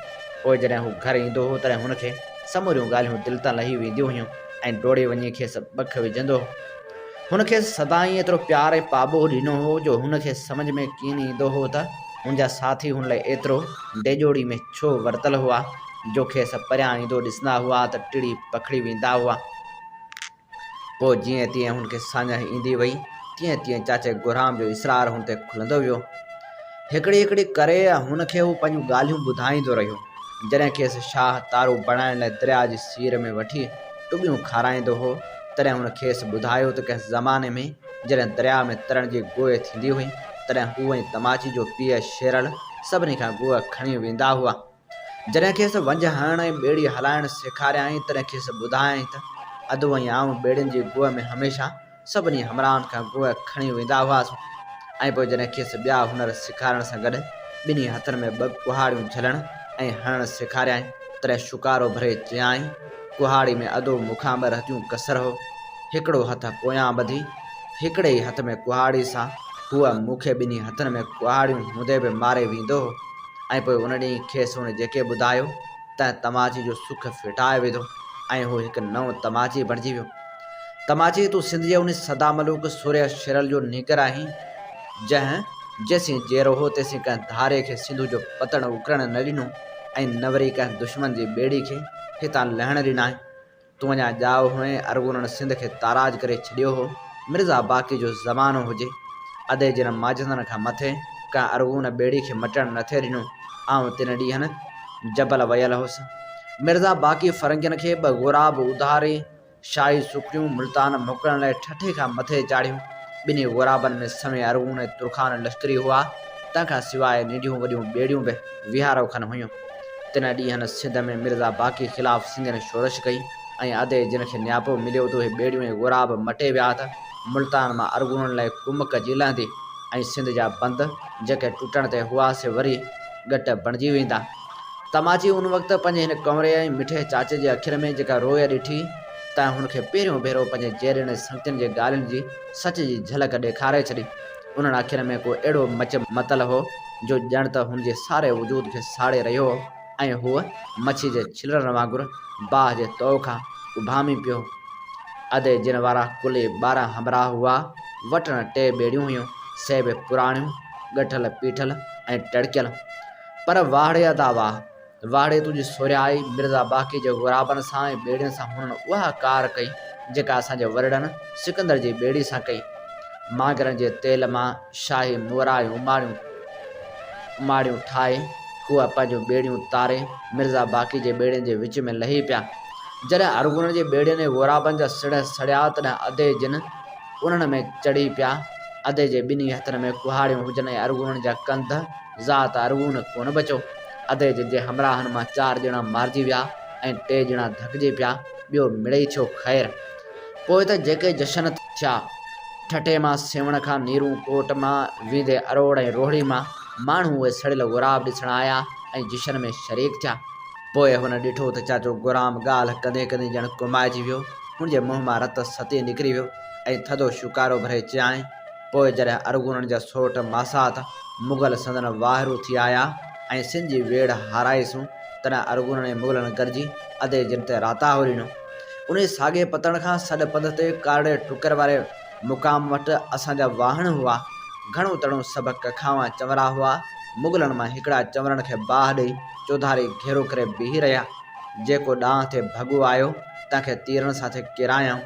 पोइ जॾहिं हू घर ईंदो हो तॾहिं हुनखे समूरियूं ॻाल्हियूं दिलि तां लही वेंदियूं हुयूं ऐं डोड़े वञी खेसि ॿख विझंदो हो। हुनखे सदाईं एतिरो प्यार ऐं पाॿो ॾिनो हो जो हुनखे सम्झ में कीन ईंदो हो त मुंहिंजा साथी हुन लाइ एतिरो डेजोड़ी में छो वरितल हुआ जो खेसि परियां ईंदो ॾिसंदा हुआ त टिड़ी पखड़ी वेंदा हुआ। पोइ जीअं तीअं हुनखे साञ ईंदी वई तीअं तीअं चाचे गोराम जो इसरार हुन ते खुलंदो वियो। हिकिड़ी हिकिड़ी करे हुनखे हू पंहिंजूं ॻाल्हियूं ॿुधाईंदो रहियो। जॾहिं खेसि शाह तारो बणाइण लाइ दरिया जी सीर में वठी टुॿियूं खाराईंदो हो तॾहिं हुन खेसि ॿुधायो त कंहिं ज़माने में जॾहिं दरिया में तरण जी गोए थींदी हुई तॾहिं हू ऐं तमाची जो पीउ शेरल सभिनी खां गोअ खणी वेंदा हुआ। जॾहिं खेसि वंझ हणण ऐं ॿेड़ी हलाइणु सेखारियईं तॾहिं खेसि ॿुधायईं त अधु ऐं आऊं ॿेड़ियुनि जी गोअ में हमेशह सभिनी हमराहनि खां गोअ खणी वेंदा हुआसीं। ऐं पोइ जॾहिं खेसि ॿिया हुनर सेखारण सां गॾु ॿिन्ही हथनि में 2 कुहाड़ियूं झलण ऐं हणणु सेखारियईं तॾहिं शुकारो भरे चयाईं, कुहाड़ी में अधो मुखां 2 हथियूं कसर हो, हिकिड़ो हथु पोयां ॿधी, हिकिड़े ई हथ में कुहाड़ी सां हूअ मूंखे ॿिन्ही हथनि में कुहाड़ियूं हूंदे बि मारे वेंदो हो। ऐं पोइ उन ॾींहुं खेसि हुन जेके ॿुधायो त तमाची जो सुख फिटाए वेंदो ऐं हू हिकु नओं तमाची बणिजी वियो। तमाची, तूं सिंध जे उन सदा मलूक सूर्य शेरल जो नीकर आहीं जंहिं जेसीं जेरो हो तेसीं कंहिं धारे खे सिंधु जो पतण उकरण न ॾिनो ऐं न वरी कंहिं दुश्मन जी ॿेड़ी खे हितां लहण ॾिनाई। तूं अञा ॼाओ हुएं अरगुननि सिंध खे ताराज करे छॾियो हो। मिर्ज़ा बाक़ी जो ज़मानो हुजे अदे जिन माजदनि खां मथे कंहिं अरगुन ॿेड़ी खे मटणु न थिए ॾिनो। आउं तिन ॾींहंनि जबल वयल हुउसि। मिर्ज़ा बाक़ी फ़रंगियुनि खे ॿ गुराब उधारे शाही सुखड़ियूं मुल्तान मोकिलण लाइ ठठे खां मथे चाढ़ियूं। ॿिन्ही गुराबनि में समें अरगुन ऐं तुरखान लश्करी हुआ। तंहिंखां सवाइ नंढियूं वॾियूं ॿेड़ियूं बि विहारो खनि हुयूं। तिन ॾींहंनि सिंध में मिर्ज़ा बाक़ी ख़िलाफ़ु सिंधियुनि शोरश कई ऐं अदे जिन खे नियापो मिलियो त उहे ॿेड़ियूं ऐं गुराब मटे विया त मुल्तान मां अरगुननि लाइ कुमक जी लहंदी ऐं सिंध जा बंद जेके टुटण ते हुआ से वरी घट बणिजी वेंदा। तमाची उन वक़्तु पंहिंजे हिन कंवरे ऐं मिठे चाचे जे अखियुनि में जेका रोय ॾिठी त हुनखे पहिरियों भेरो पंहिंजे जेरनि संगतियुनि जे ॻाल्हियुनि जी सच जी झलक ॾेखारे छॾी। उन्हनि अखियुनि में को अहिड़ो मच मतल हो जो ॼण त हुनजे सारे वजूद खे साड़े रहियो हो ऐं हूअ मच्छी जे छिलण वांगुरु बाहि जे तओ खां उभामी पियो। अदे जिन वारा कुल 12 हमराह हुआ। वटण 2 ॿेड़ियूं हुयूं, से बि पुराणियूं ॻठल पीठल ऐं टड़कियल। पर वाहड़े अदा वाह, वाहड़े तुंहिंजी सोरियाई मिर्ज़ा बाक़ी जे गुराबनि सां ऐं ॿेड़ियुनि सां हुननि उहा कार कई जेका असांजे वरड़नि सिकंदर जी ॿेड़ी सां कई। मागरनि जे तेल मां शाही मुअरा ऐं उमाड़ियूं ठाहे हूअ पंहिंजूं ॿेड़ियूं तारे मिर्ज़ा बाक़ी जे ॿेड़ियुनि जे विच में लही पिया। जॾहिं अरगुन जे ॿेड़ियुनि ऐं गुराबनि जा सिड़ सड़िया तॾहिं अधे जिन उन्हनि में चढ़ी पिया। अधे जे ॿिन्ही हथनि में कुहाड़ियूं हुजनि ऐं अरगुन जा कंध ज़ात अरगुन कोन बचो। अधे जिन जे हमराहनि मां 4 ॼणा मारिजी विया ऐं 3 ॼणा धकजी पिया। ॿियो मिड़ई थियो ख़ैर। पोइ त जेके जशन थिया ठठे मां सेवण खां नीरूं कोट मां वींदे अरोड़ ऐं रोहड़ी मां माण्हू उहे सड़ियल गुराब ॾिसण आया ऐं जशन में शरीक थिया। पोइ हुन ॾिठो त चाचो गुराम ॻाल्हि कंदे कंदे ॼण कुमाइजी वियो। हुनजे मुंहं मां रत सती निकिरी वियो ऐं थधो शुकारो भरे चयाईं। पोइ जॾहिं अरगुननि जा सोट मासात मुग़ल संदन वाहिरू थी आया ऐं सिंध जी वेड़ हाराईसूं तॾहिं अरगुननि ऐं मुग़लनि गॾिजी अधे जिन ते राता होरीनो। उन साॻे पतण खां सॾ पंध ते कारड़े टुकर वारे मुक़ाम वटि असांजा वाहण हुआ। घणो तणो सभु कखावा चवरा हुआ। मुग़लनि मां हिकिड़ा चवरनि खे बाहि ॾेई चौधारी घेरो करे बीही रहिया। जेको ॾांहुं ते भॻो आयो तंहिंखे तीरनि सां थे किरायाऊं।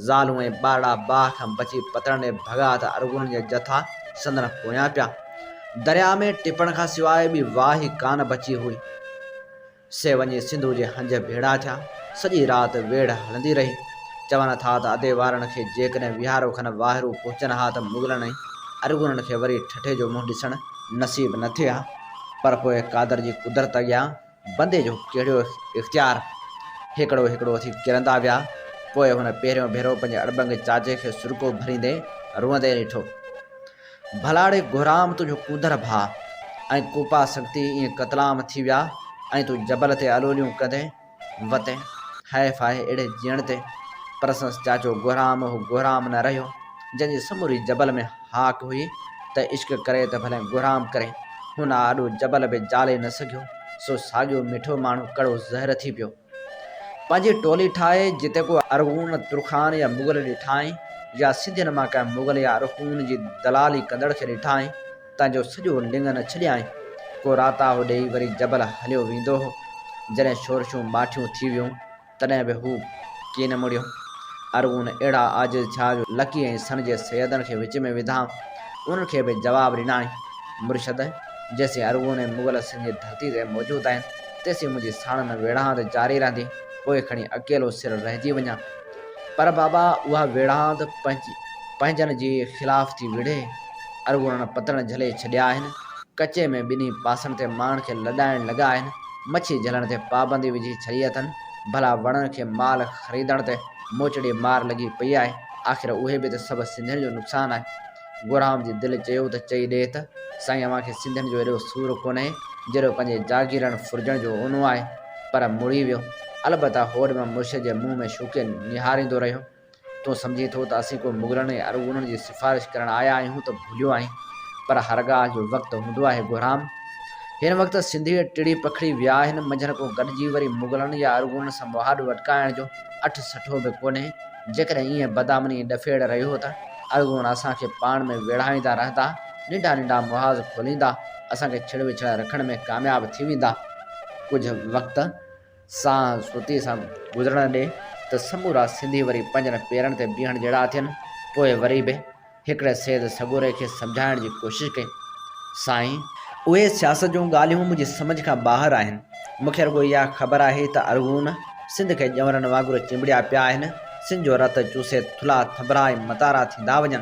ज़ालूं ऐं ॿारड़ा बाहि खां बची पतण ॾे भॻा त अरगुननि जे जथा संदन पोयां पिया। दरिया में टिपण खां सवाइ ॿी वाह ई कान बची हुई। से वञी सिंधु जे हंज भेड़ा थिया। सॼी राति वेड़ हलंदी रही। चवनि था त अधे वारनि खे जेकॾहिं विहारो खनि वाहिरू पहुचनि हा त मुग़लनि ऐं अरगुननि खे वरी ठठे जो मुंहुं ॾिसणु नसीब न थिए हा। पर पोइ कादर जी कुदरत अॻियां बंदे जो कहिड़ो इख़्तियार। हिकिड़ो हिकिड़ो थी किरंदा विया। पोइ हुन पहिरियों भेरो पंहिंजे अड़बंग चाचे खे सुरको भरींदे रुअंदे ॾिठो। भलाड़े गुराम तुंहिंजो कूदर भाउ ऐं कूपा सख्ती ईअं कतलाम थी विया ऐं तूं जबल ते अलोलियूं कंदे वते हैफ़ आहे अहिड़े जीअण ते। पर संस चाचो गुराम हो गुराम न रहियो जंहिंजी समूरी जबल में हाक हुई त इश्क करे त भले गुराम करे। हुन आॾो जबल बि जाले न सघियो सो साॻियो मिठो माण्हू कड़ो ज़हर थी पियो। पंहिंजी टोली ठाहे जिते को अरगुन तुरखान या मुग़ल ॾिठाई या सिंधियुनि मां कंहिं मुग़ल या अरगुन जी दलाली कंदड़ खे ॾिठाई तंहिंजो सॼो लिंगन छॾियाई। को राता हो ॾेई वरी जबल हलियो वेंदो हो। जॾहिं शोरशूं माठियूं थी वियूं तॾहिं बि हू कीन मुड़ियो। अरगुन अहिड़ा आजिज़ थिया जो लकी ऐं सन जे सैदनि खे विच में विधा। उन्हनि खे बि जवाबु ॾिनाई मुर्शद जेसीं अरगुन ऐं मुग़ल सिंध जी धरती ते मौजूदु आहिनि तेसीं मुंहिंजी साणनि वेड़हांद जारी रहंदी। पोइ खणी अकेलो सिर रहिजी वञा। पर बाबा उहा वेड़हांद पंहिंजनि जी ख़िलाफ़ थी विढ़े। अरगुननि पतण झले छॾिया आहिनि। कचे में ॿिन्ही पासनि ते माण्हुनि खे लॾाइण लॻा आहिनि। मच्छी झलण ते पाबंदी विझी छॾी अथनि। भला वणनि खे माल ख़रीदण ते मोचड़ी मार लॻी पई आहे। आख़िर उहे बि त सभु सिंधियुनि जो नुक़सानु आहे। गुराम जी दिलि चयो त चई ॾे त साईं अव्हांखे सिंधियुनि जो एॾो सूरु कोन्हे जहिड़ो पंहिंजे जागीरनि फुरजण जो ओनो आहे। पर मुड़ी वियो। अलबत्ता होॾ में मुर्शिद जे मुंहं में शूके निहारींदो रहियो। तूं सम्झी थो त असीं को मुग़लनि ऐं अरगुननि जी सिफ़ारिश करणु आया आहियूं त भुलियो आहीं। पर हर ॻाल्हि जो वक़्तु हूंदो आहे गुराम। हिन वक़्तु सिंधी टिड़ी पखड़ी विया आहिनि। मंझंदि को गॾिजी वरी मुग़लनि या अरगुननि सां मुहाॾो अटकाइण जो अठ सठो बि कोन्हे। जेकॾहिं ईअं बदामनी ॾफेड़ रहियो त अरगुन असांखे पाण में विढ़ाईंदा रहंदा नंढा नंढा मुहाज़ खोलींदा, असांखे छिड़ विछड़ रखण में कामयाब थी वेंदा। कुझु वक़्त सां सुती सां गुज़रण ॾे त समूरा सिंधी वरी पंजनि पेरनि ते बीहण जहिड़ा थियनि। पोइ वरी बि हिकिड़े सेद सगोरे खे सम्झाइण जी कोशिशि कई, साईं उहे सियासत जूं ॻाल्हियूं मुंहिंजी सम्झ खां ॿाहिरि आहिनि। मूंखे रुॻो इहा ख़बर आहे त अरगून सिंध खे ॼवरनि वांगुरु चिंबड़िया पिया आहिनि। सिंध जो रत चूसे थुला थबरा ऐं मतारा थींदा वञनि।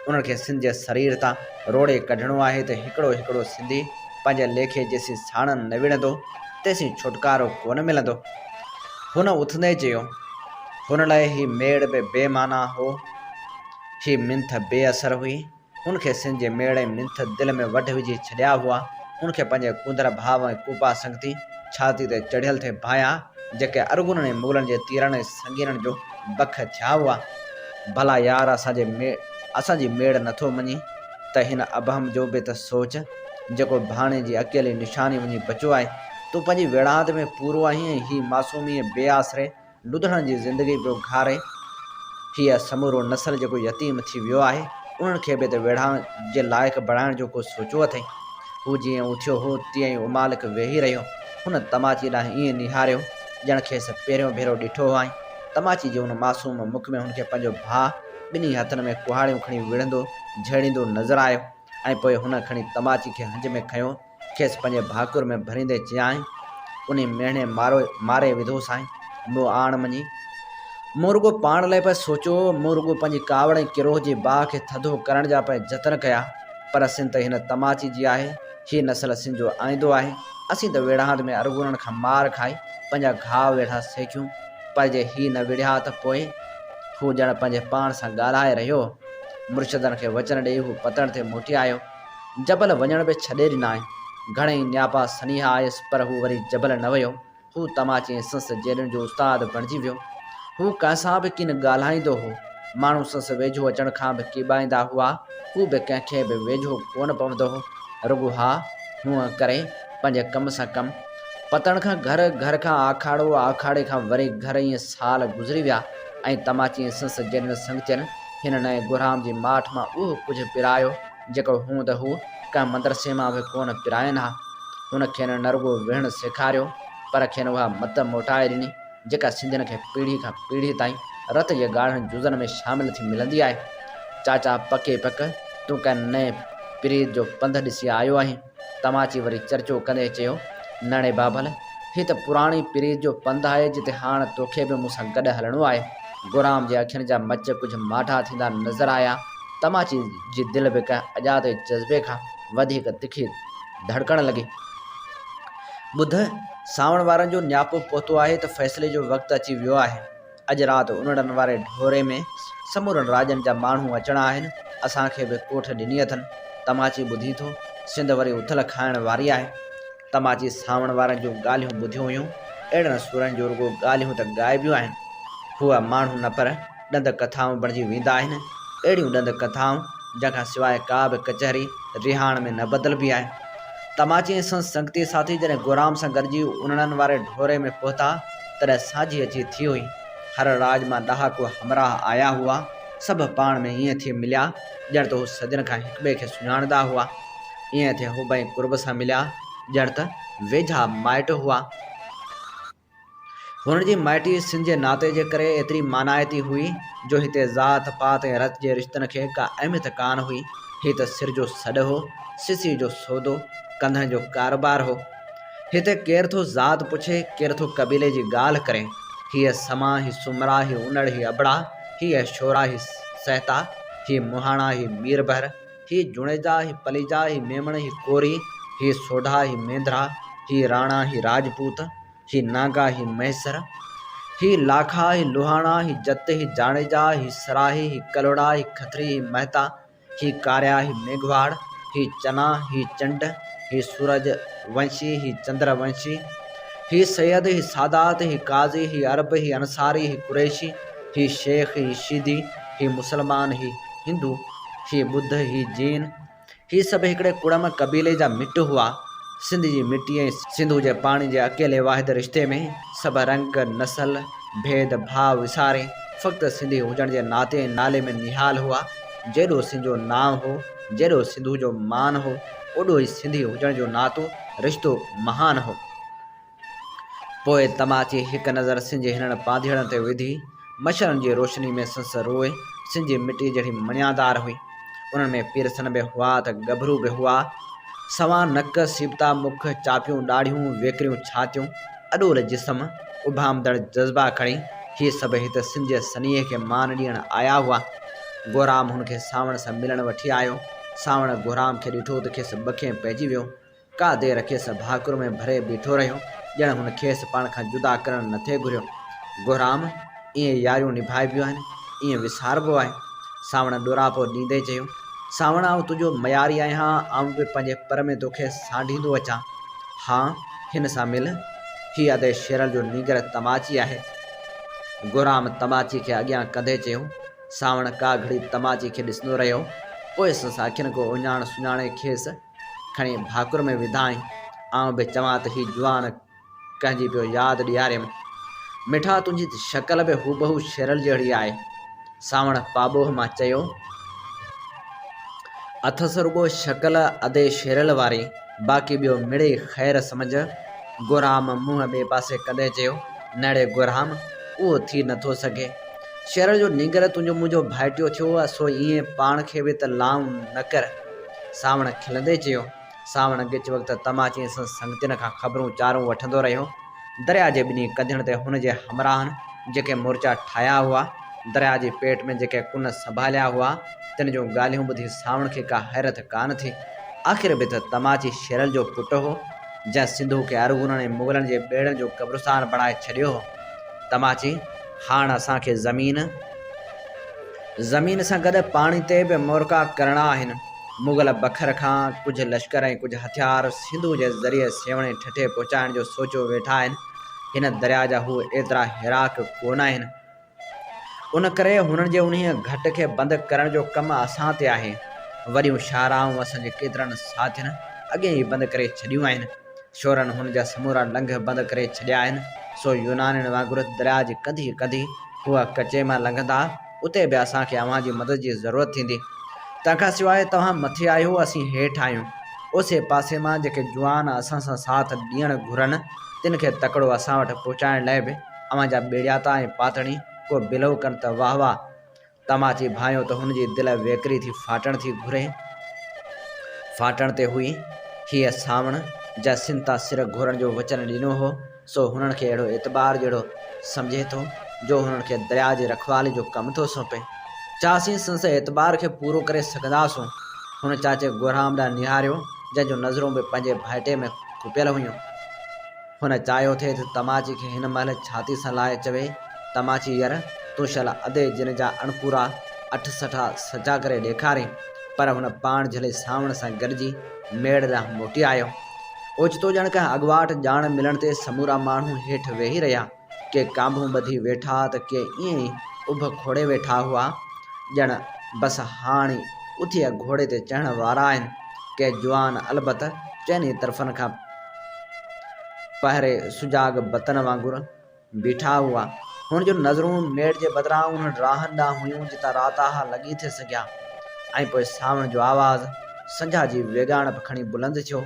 उन्हनि खे सिंध जे शरीर तां रोड़े कढणो आहे त हिकिड़ो हिकिड़ो सिंधी पंहिंजे लेखे जेसीं साणनि न विढ़ंदो तेसीं छुटकारो कोन मिलंदो। हुन उथंदे चयो, हुन लाइ ही मेड़ बि बेमाना हो, ही मिंथ बेअसर हुई। हुनखे सिंध जे मेड़ ऐं मिंथ दिलि में वढ विझी छॾिया हुआ। हुनखे पंहिंजे कुंदर भाव ऐं कूपा संगती छाती ते चढ़ियल थे भाया जेके अरगुननि ऐं मुग़लनि जे तीरनि ऐं संगीननि जो बख थिया हुआ। भला यार असांजी मेड़ नथो मञी त हिन अबहम जो बि त सोच, जेको भाणे जी अकेली निशानी वञी बचियो आहे। तूं पंहिंजी विड़ांत में पूरो आहीं ऐं ही मासूमी ऐं बेआसरे लुधड़नि जी ज़िंदगी पियो घारे। हीअ समूरो नसल जेको यतीम थी वियो आहे, उन्हनि खे बि त विढ़ां जे लाइक़ु बणाइण जो को सोचो अथई। हू जीअं उथियो हो तीअं ई उमालिक वेही रहियो। हुन तमाची ॾांहुं ईअं निहारियो ॼण खेसि पहिरियों भेरो ॾिठो आहे। तमाची जे हुन मासूम मुख में हुनखे पंहिंजो भाउ ॿिन्ही हथनि में कुहाड़ियूं खणी विढ़ंदो झेड़ींदो नज़र आयो। ऐं पोइ हुन खणी तमाची खे हंज में खयो, खेसि पंहिंजे भाकुर में भरींदे चयाईं, उन मेणे मारे विधो साईं, मूं आण मञी। मूं रुॻो पाण लाइ पिया सोचो, मूं रुॻो पंहिंजी कावड़ ऐं किरोह जी बाहि खे थधो करण जा पिया जतन कया। पर सिंध त हिन तमाची जी आहे, हीअ नसल सिंध जो आईंदो आहे। असीं त विढ़ांत में अरगुननि खां मार खाई पंहिंजा घाव वेठा सेकियूं, पर जे ही न विढ़िया त पोइ। हू ॼण पंहिंजे पाण सां ॻाल्हाए रहियो। मुर्शदनि खे वचन ॾेई हू पतण ते मोटी आयो। जबल वञण बि छॾे ॾिनाई। घणेई न्यापा सनीहा आयुसि, पर हू वरी जबल न वियो। हू तमाची ऐं संस जेॾनि जो उस्ताद बणिजी वियो। हू कंहिंसां बि किन ॻाल्हाईंदो हो। माण्हू संस वेझो अचण खां बि कीॿाईंदा हुआ। हू बि कंहिंखे बि वेझो कोन पवंदो हो, रुॻो हा हूअं करे पंहिंजे कम सां कमु। पतण खां घर, घर खां आखाड़ो, आखाड़े खां वरी घर, ईअं साल गुज़री विया। ऐं तमाची ऐं संस जेॾनि संगतियुनि हिन नए गुराम जी माठ मां उहो कुझु पिरायो जेको हूं त हू कंहिं मदरसे मां बि कोन पिरायनि हा। हुन खेनि न रुॻो विहणु सेखारियो, पर खेनि उहा मत मोटाए ॾिनी जेका सिंधियुनि खे पीढ़ी खां पीढ़ी ताईं रत जे ॻाढ़नि जुज़नि में शामिल थी मिलंदी आहे। चाचा पके पक, तूं कंहिं नए प्रीत जो पंध ॾिसी आयो आहीं। तमाची वरी चर्चो कंदे चयो, नणे बाबल, हीअ त पुराणी प्रीत जो पंध आहे जिते हाणे तोखे बि मूंसां गॾु हलणो आहे। गुराम जे अखियुनि जा मच कुझु माठा थींदा नज़र आया। तमाची जी दिलि बि कंहिं अजादे जज़्बे खां वधीक तिखी धड़कण लॻी। ॿुध, सावण वारनि जो न्यापो पहुतो आहे त फ़ैसिले जो वक़्तु अची वियो आहे। अॼु राति उनड़नि वारे ढोरे में समूरनि राजनि जा माण्हू अचणा आहिनि। असांखे बि कोठ ॾिनी अथनि। तमाची ॿुधी थो, सिंध वरी उथल खाइण वारी आहे। तमाची सावण वारनि जूं ॻाल्हियूं ॿुधियूं हुयूं। अहिड़नि सुरनि जो रुॻो ॻाल्हियूं त ॻाइबियूं आहिनि। हुआ माण्हू न पर ॾंद कथाऊं बणिजी वेंदा आहिनि। अहिड़ियूं ॾंद कथाऊं जंहिंखां सवाइ का बि कचहरी रिहाण में न बदिलबी आहे। तमाची ऐं संस संगती साथी जॾहिं गुराम सां गॾिजी उन्हनि वारे ढोरे में पहुता तॾहिं साझी अची थी हुई। हर राज मां ॾहाको हमराह आया हुआ। सभु पाण में ईअं थी मिलिया ॼण त हू सदियुनि खां हिक ॿिए खे सुञाणंदा हुआ। ईअं थिए हू ॿई कुर्ब सां मिलिया ॼण त वेझा माइट हुआ। हुन जी माइटी सिंध जे नाते जे करे एतिरी मानाइती हुई जो हिते ज़ात पात ऐं रत जे रिश्तनि खे का अहमियत कान हुई। हीअ त सिर जो सॾु हो, सिसी जो सौदो, कंधनि जो कारोबार हो। हिते केरु थो ज़ात पुछे, केरु थो कबीले जी ॻाल्हि करे। हीअ समा, ही सुमरा, ही उनड़, ही अबड़ा, हीअ शोरा, ही सहता, ही मुहाणा, ही मीरबहर, ही जुणेजा, ही पलीजा, ही मेमण, ही कोरी, ही सोढा, ही मेंद्रा, ही राणा, ही राजपूत, ही नागा, ही मैसर, ही लाखा, ही लोहाणा, ही जत, ही जाणेजा, ही सराही, ही कलोड़ा, ही खत्री, ही महता, ही कार्या, ही मेघवाड़, ही चना, ही चंड, ही सूरज वंशी, ही चंद्र वंशी, ही सैयद, ही सादात, ही काजी, ही अरब, ही अंसारी, ही कुरैशी, ही शेख, ही शीदी, ही मुसलमान, ही हिंदू, ही बुद्ध, ही जैन, ही सभु हिकिड़े कुड़म कबीले जा मिट हुआ। सिंध जी मिट्टी ऐं सिंधू जे पाणी जे अकेले वाहिद रिश्ते में सभु रंग नसल भेद भाव विसारे फ़क़्ति सिंधी हुजण जे नाते ऐं नाले में निहाल हुआ। जेॾो सिंध जो नाव हो जेॾो सिंधु जो मान हो ओॾो ई सिंधी हुजण जो नातो रिश्तो महान हो। पोइ तमाची हिकु नज़र सिंध जे हिननि पाधीड़नि ते विधी। मशरनि जी रोशनी में संस रोए। सिंध जी मिटी जहिड़ी मणियादार हुई, उन्हनि में पीरसन बि हुआ त गभरू बि हुआ। सवा नक, सीबता मुख, चापियूं ॾाढ़ियूं, वेकरियूं छातियूं, अॾोल जिस्म, उभामदड़ जज़्बा खणी हीअ सभु हिते सिंध जे सनीअ खे मान ॾियण आया हुआ। गोराम हुनखे सावण सां मिलण वठी आयो। सावण गोराम खे ॾिठो त खेसि ॿखे पइजी वियो। का देरि खेसि भाकुर में भरे बीठो रहियो, ॼण हुन खेसि पाण खां जुदा करणु न थे घुरियो। गोराम, ईअं यारियूं निभाइबियूं आहिनि, ईअं विसारबो आहे। सावण ॾोरापो ॾींदे चयो, सावण आउं तुंहिंजो मयारी आहियां, आउं बि पंहिंजे पर में तोखे सांढींदो अचां। हा, हिन सां मिल। हीअ अदे शेरल जो नीगर तमाची आहे। गोराम तमाची खे अॻियां कंदे चयो। सावण का घड़ी तमाची खे ॾिसंदो रहियो, पोइ संसां अखियुनि को उञाण सुञाणे खेसि खणी भाकुर में विधाई। आउं बि चवां त हीउ जुवान कंहिंजी पियो यादि ॾियारियमि। मिठा, तुंहिंजी शक्ल बि हूबहू शेरल जहिड़ी आहे। सावण पाॿोह मां चयो, अथसि रुॻो शक्ल अदे शेरल वारी, बाक़ी ॿियो मिड़े ख़ैर सम्झ। गोराम मुंहुं ॿिए पासे कंदे चयो, नड़े गोराम, उहो थी नथो सघे। शेरल जो नीगर तुंहिंजो मुंहिंजो भाइटियो थियो, सो ईअं पाण खे बि त लाऊं न कर। सावण खिलंदे चयो। सावण गिच वक़्तु तमाची सां संगतियुनि खां ख़बरूं चारूं वठंदो रहियो। दरिया जे ॿिन्ही कंधनि ते हुन जे हमराहनि जेके मोर्चा ठाहिया हुआ, दरिया जे पेट में जेके कुन संभालिया हुआ, तिन जूं ॻाल्हियूं ॿुधी सावण खे का हैरत कान थी। आख़िर बि त तमाची शेरल जो पुटु हो, जंहिं सिंधु खे अरगुननि ऐं मुग़लनि जे ॿेड़नि जो क़ब्रिस्तान बणाए छॾियो हो। तमाची, हाणे असांखे ज़मीन सां गॾु पाणी ते बि मोरका करणा आहिनि। मुग़ल बखर खां कुझु लश्कर ऐं कुझु हथियार सिंधु जे ज़रिए सेवणे ठठे पहुचाइण जो सोचियो वेठा आहिनि। हिन दरिया जा हू एतिरा हिराक कोन आहिनि। उन करे हुननि जे उन्हीअ घट खे बंदि करण जो कमु असां ते आहे। वॾियूं शाहराऊं असांजे केतिरनि साथियुनि अॻे ई बंदि करे छॾियूं आहिनि। शोरनि हुन जा समूरा लंघ बंदि करे छॾिया आहिनि। सो यूनानियुनि वांगुरु दरिया जी कंधी कंधी हूअ कचे मां लंघंदा, उते बि असांखे अव्हां जी मदद जी ज़रूरत थींदी। तंहिंखां सवाइ तव्हां मथे आहियो, असीं हेठि आहियूं। ओसे पासे मां जेके जुआन असां सां साथ ॾियणु घुरनि, तिन खे तकिड़ो असां वटि पहुचाइण लाइ बि अव्हां जा बेड़ियाता ऐं पातणी को बिलो कनि त वाह वाह। तमाची भायो त हुनजी दिलि वेकरी थी फाटण थी घुरे। फाटण ते हुई हीअ सावण जा सिंध तां सिर घोरण जो वचन ॾिनो हो। सो हुननि खे अहिड़ो एतबार जहिड़ो सम्झे थो जो हुननि खे दरिया जी रखवाली जो कमु थो सौंपे। चासीं संस एतबार खे पूरो करे सघंदासूं। हुन चाचे गोराम ॾांहुं निहारियो, जंहिंजूं नज़रूं बि पंहिंजे भाइटे में खुपियल हुयूं। हुन चाहियो थे त तमाची खे हिन महिल छाती सां लाहे चवे, तमाची यर, तूं शल अधे जिन जा अणपूरा 68 सचा करे ॾेखारे। पर हुन पाण झले सावण सां गॾिजी मेड़ ॾांहुं मोटी आयो। ओचितो ॼण कंहिं अॻुवाट ॼाण मिलण ते समूरा माण्हू हेठि वेही रहिया। के कांभूं ॿधी वेठा त के ईअं ई उभ खोड़े वेठा हुआ, ॼण बसि हाणे उथीअ घोड़े ते चढ़ण वारा आहिनि। के जुआन अलबत चइनी तरफ़नि खां पहिरे सुजाग बतन वांगुरु बीठा हुआ। हुन जूं नज़रूं मेड़ जे बदिरां उन राहनि ॾांहुं हुयूं जितां राताहा लॻी थे सघिया। ऐं पोइ सावण जो आवाज़ संझा जी वेगाणप खणी बुलंद थियो।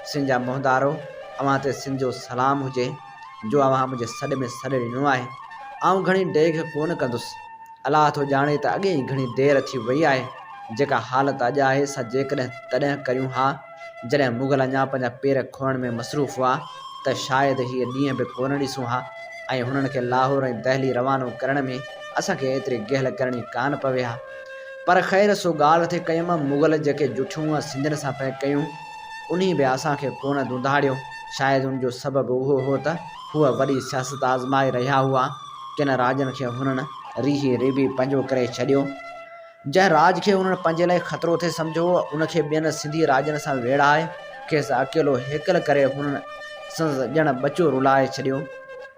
सिंध जा मोहदारो, अव्हां ते सिंध जो सलाम हुजे, जो अव्हां मुंहिंजे सॾ में सॾु ॾिनो आहे। आउं घणी डेघ कोन कंदुसि। अलाह थो ॼाणे त अॻे ई घणी देरि थी वई आहे। जेका हालत अॼु आहे सा जेकॾहिं तॾहिं करियूं हा जॾहिं मुग़ल अञा पंहिंजा पेर खोहण में मसरूफ़ हुआ, त शायदि हीअ ॾींहं बि कोन ॾिसूं हा। ऐं हुननि खे लाहौर ऐं दहली रवानो करण में असांखे एतिरी गहल करणी कान पवे हा। पर ख़ैर सो ॻाल्हि थे कयमि, मुग़ल जेके जुठियूं सिंधियुनि सां पिया कयूं, उन बि असांखे कोन दुंधाड़ियो। शायदि उनजो सबबु उहो हो त हूअ वॾी सियासत आज़माए रहिया हुआ। किन राजनि खे हुननि रीही रिबी पंहिंजो करे छॾियो। जंहिं राज खे उन्हनि पंहिंजे लाइ ख़तरो थे सम्झो, उनखे ॿियनि सिंधी राजनि सां वेड़ाए खेसि अकेलो हिकल करे हुननि संस ॼण बचो रुलाए छॾियो।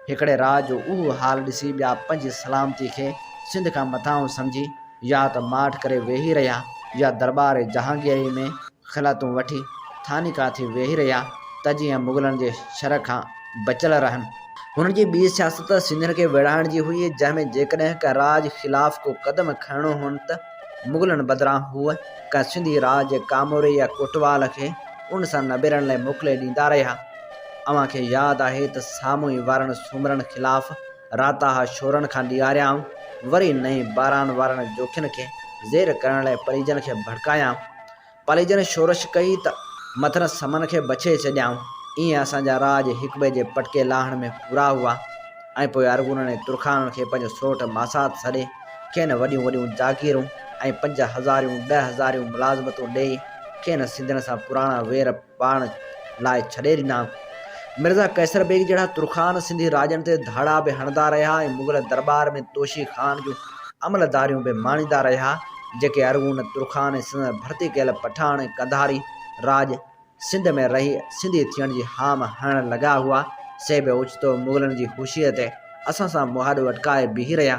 हिकिड़े राज जो उहो हाल ॾिसी ॿिया पंहिंजी सलामती खे सिंध खां मथां सम्झी या त माठ करे वेही रहिया, या दरबार जहांगीरी में ख़िलातूं वठी थानिका थी वेही रहिया, त जीअं मुग़लनि जे शर खां बचियल रहनि। हुननि जी ॿी सियासत सिंधियुनि खे विढ़ाइण जी हुई, जंहिंमें जेकॾहिं का राज ख़िलाफ़ को क़दम खणणो हुन त मुग़लनि बदिरां हूअ कंहिं सिंधी राज जे कामोरे या कोटवाल खे उन सां निबेरण लाइ मोकिले ॾींदा रहिया। अव्हांखे यादि आहे त साम्हूं ई वारनि सूमरनि ख़िलाफ़ु राताहा शोरनि खां ॾियारियाऊं, वरी नई बारान वारनि जोखियुनि खे ज़ेर करण लाइ पलीजन खे भड़कायाऊं। पलीजन शोरश कई त मथनि समन खे बचे छॾियाऊं। ईअं असांजा राज हिक ॿिए जे पटके लाहण में पूरा हुआ ऐं पोइ अरगुननि ऐं तुर्खाननि खे पंहिंजो सोठ मासात सॾे खेनि वॾियूं वॾियूं जागीरूं ऐं 5,000 10,000 मुलाज़मतूं ॾेई खेनि सिंधियुनि सां पुराणा वेर पाइण लाइ छॾे ॾिना। मिर्ज़ा कैसर बेग जहिड़ा तुर्खान सिंधी राजनि ते धाड़ा बि हणंदा रहिया ऐं मुग़ल दरबार में तोशी ख़ान जूं अमलदारियूं बि माणींदा रहिया, जेके अरगुन तुर्खान ऐं सिंध भर्ती कयल पठान ऐं कंधारी राज सिंध में रही सिंधी थियण जी हाम हणण लॻा हुआ। से बि ओचितो मुग़लनि जी ख़ुशीअ ते असां सां मुहाॾो अटकाए बीही रहिया।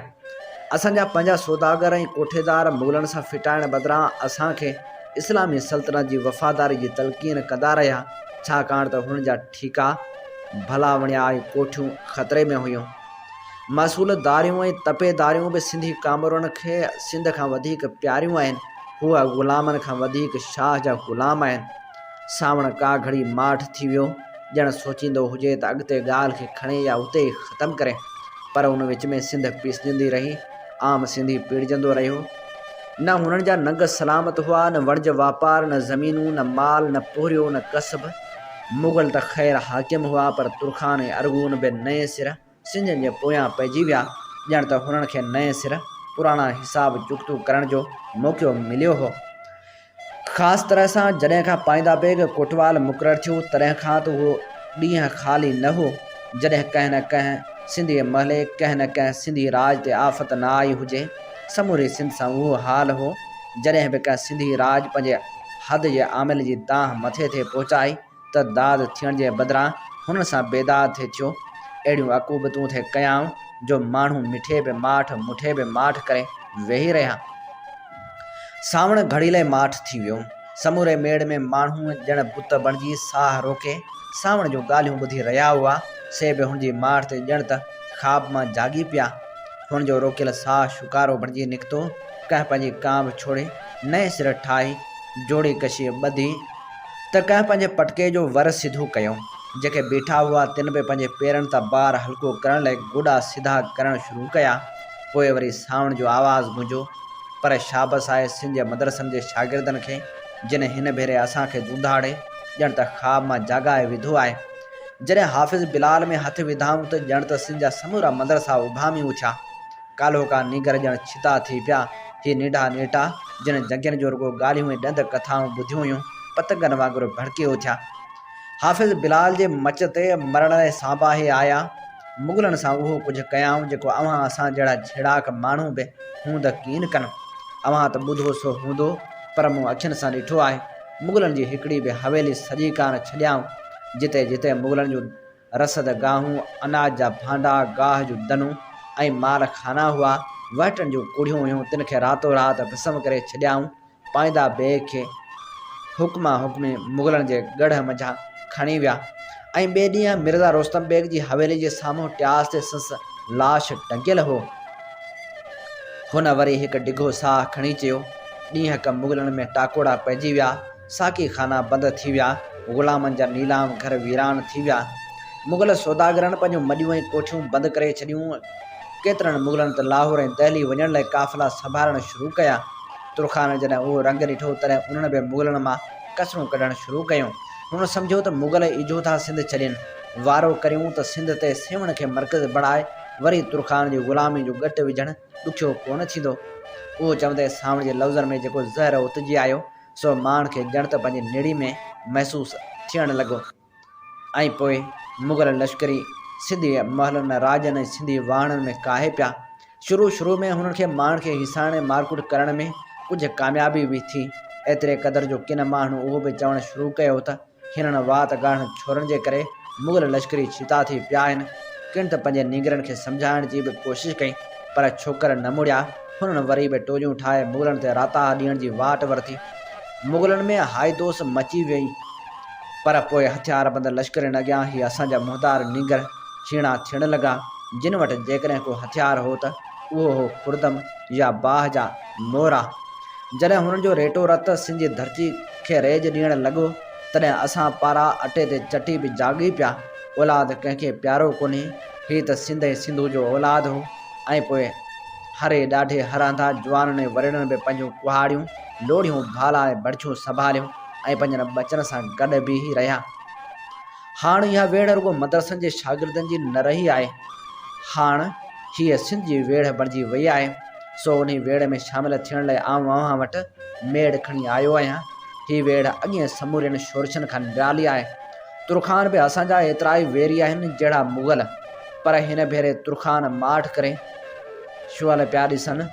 असांजा पंहिंजा सौदागर ऐं कोठेदार मुग़लनि सां फिटाइण बदिरां असांखे इस्लामी सल्तनत जी वफ़ादारी जी तलक़ीन कंदा रहिया, छाकाणि त हुननि जा ठीका भला वणिया ऐं कोठियूं ख़तरे में हुयूं। मसूलदारियूं ऐं तपेदारियूं बि सिंधी कामरनि खे सिंध खां वधीक प्यारियूं आहिनि। हूअ ग़ुलामनि खां वधीक शाह जा ग़ुलाम आहिनि। सावण का घड़ी माठ थी वियो, ॼण सोचींदो हुजे त अॻिते ॻाल्हि खे खणे या उते ई ख़तमु करे, पर उन विच में सिंध पीसजंदी रही, आम सिंधी पीड़जंदो रहियो। न हुननि जा नंग सलामत हुआ, न वणज वापार, न ज़मीनूं, न माल, न पोरियो, न कसब। मुग़ल त ख़ैर हाकिम हुआ, पर तुर्खान ऐं अरगून बि नए सिर सिंधियुनि जे पोयां पइजी विया, ॼण त हुननि खे नए सिर पुराणा हिसाब चुक्तू करण जो मौक़ो मिलियो हो। ख़ासि तरह सां जॾहिं खां पाईंदा बेग कोटवाल मुक़ररु थियो, तॾहिं खां त उहो ॾींहुं ख़ाली न हो जॾहिं कंहिं न कंहिं सिंधी महले कंहिं न कंहिं सिंधी राज ते आफ़त न आई हुजे। समूरी सिंध सां उहो हाल हो। जॾहिं बि कंहिं सिंधी राज पंहिंजे हद जे आमिल जी दाह मथे ते पहुचाई त दाद थियण जे बदिरां हुननि सां बेदाद थिए थियो। अहिड़ियूं अकूबतूं थे कयाऊं जो माण्हू मिठे बि माठ मुठे बि माठ करे वेही रहिया। सावण घड़ी लाइ माठ थी वियो। समूरे मेड़ में माण्हू ॼण बुत बणिजी साह रोके सावण जूं ॻाल्हियूं ॿुधी रहिया हुआ। से बि हुनजी माठ ते ॼण त ख़्वाब मां जागी पिया। हुनजो रोकियल साह शुकारो बणिजी निकितो। कंहिं पंहिंजी कांब छोड़े नए सिर ठाही जोड़ी कशी ॿधी त कंहिं पंहिंजे पटके जो वर सिधो कयो। जेके बीठा हुआ तिन बि पंहिंजे पेरनि तां ॿार हल्को करण लाइ गोॾा सिधा करणु शुरू कया। पोइ वरी सावण जो आवाज़ु गुंजो, पर शाबस आहे सिंध जे मदरसनि जे शागिर्दनि खे, जिन हिन भेरे असांखे दूधाड़े ॼण त ख़्वाब मां जाॻाए विधो आहे। जॾहिं हाफ़िज़ बिलाल में हथु विधाऊं त ॼण त सिंध जा समूरा मदरसा उभामी उथिया। कालो का नीगर ॼण छिता थी पिया। ही निढा नेटा जिन जॻियुनि जो रुगो ॻाल्हियूं ऐं ॾंद कथाऊं ॿुधियूं हुयूं, पतंगनि वांगुरु भड़के उथिया। हाफ़िज़ बिलाल जे मच ते मरण लाइ साबाहे आया। मुग़लनि सां उहो कुझु कयाऊं जेको अव्हां असां जहिड़ा झेड़ाक माण्हू बि हूंद कीन कनि। अव्हां त ॿुधो सो हूंदो, पर मूं अखियुनि सां ॾिठो आहे। मुग़लनि जी हिकिड़ी बि हवेली सॼी कान छॾियाऊं। जिते जिते मुग़लनि जूं रसद गाहूं, अनाज जा भांडा, गाह जूं दनूं ऐं माल खाना हुआ, वहटनि जूं कुड़ियूं हुयूं, तिन खे रातो राति भस्म करे छॾियाऊं। पाईंदा बेग खे हुक्मा हुक्मी मुग़लनि जे गढ़ मंझां खणी विया ऐं ॿिए ॾींहुं मिर्ज़ा रोस्तम बेग जी हवेली जे साम्हूं ट्यास ते संस लाश टंगियल हो। हुन वरी हिकु डिघो साह खणी चयो, ॾींहं क मुग़लनि में टाकोड़ा पइजी विया, साकी खाना बंदि थी विया, ग़ुलामनि जा नीलाम घर वीरान थी विया। मुग़ल सौदागरनि पंहिंजूं मॾियूं ऐं कोठियूं बंदि करे छॾियूं। केतिरनि मुग़लनि त लाहौर ऐं दहली वञण लाइ काफ़िला संभालणु शुरू कया। तुर्खान जॾहिं उहो रंग ॾिठो तॾहिं उन्हनि बि मुग़लनि मां कसरूं कढणु शुरू कयूं। हुन सम्झो त मुग़ल इजो था सिंध छॾनि, वारो करियूं त सिंध ते सेवण खे मर्कज़ बणाए वरी तुर्खान जी ग़ुलामी जो गट विझणु ॾुखियो कोन थींदो। उहो चवंदे सावण जे लफ़्ज़नि में जेको ज़हर उतिजी आयो सो माण्हू खे ॼण त पंहिंजी निड़ी में महसूसु थियणु लॻो। ऐं पोइ मुग़ल लश्करी सिंधी महलनि राजनि ऐं सिंधी वाहणनि में काहे पिया। शुरू में हुननि खे माण्हुनि खे हिसाइण ऐं मारकुट करण में कुझु कामयाबी बि थी। एतिरे क़दुरु जो किन माण्हू उहो बि चवणु शुरू कयो त हिननि वात ॻाढ़नि छोरनि जे करे मुग़ल लश्करी छिता थी पिया आहिनि। किन त पंहिंजे नीगरनि खे सम्झाइण जी बि कोशिशि कई, पर छोकर न मुड़िया। हुननि वरी बि टोलियूं ठाहे मुग़लनि ते राता ॾियण जी वाट वरिती। मुग़लनि में हाई दोस मची वई, पर पोइ हथियार बंदि लश्करनि अॻियां ई असांजा मुहतार नीगर छीणा थियणु लॻा, जिन वटि जेकॾहिं को हथियार हो त उहो हो खुर्दम या बाह जा मोरा। जॾहिं हुननि जो रेटो रत सिंध जी धरती खे रेज ॾियणु लॻो तॾहिं असां पारां अटे ते चटी बि जाॻी पिया। औलाद कंहिंखे प्यारो कोन्हे, हीअ त सिंध ऐं सिंधू जो औलाद हो। ऐं पोइ हरे ॾाढे हरंदा जवाननि ऐं वॾड़नि बि पंहिंजूं कुहाड़ियूं लोड़ियूं भाला ऐं बड़छूं संभालियूं ऐं पंहिंजनि बचनि सां गॾु बि रहिया। हाणे इहा वेड़ रुॻो मदरसनि जे शागिर्दनि जी न रही आहे, हाणे हीअ सिंध जी वेड़ बणिजी वई आहे। सो उन वेड़ में शामिलु थियण लाइ आउं अव्हां वटि मेड़ खणी आयो आहियां। हीअ वेड़ अॻिए समूरनि शोरशनि खां निराली आहे। तुरखान बि असांजा एतिरा ई वेरी आहिनि जहिड़ा मुग़ल, पर हिन भेरे तुरखान माठ करे शुअल पिया ॾिसनि।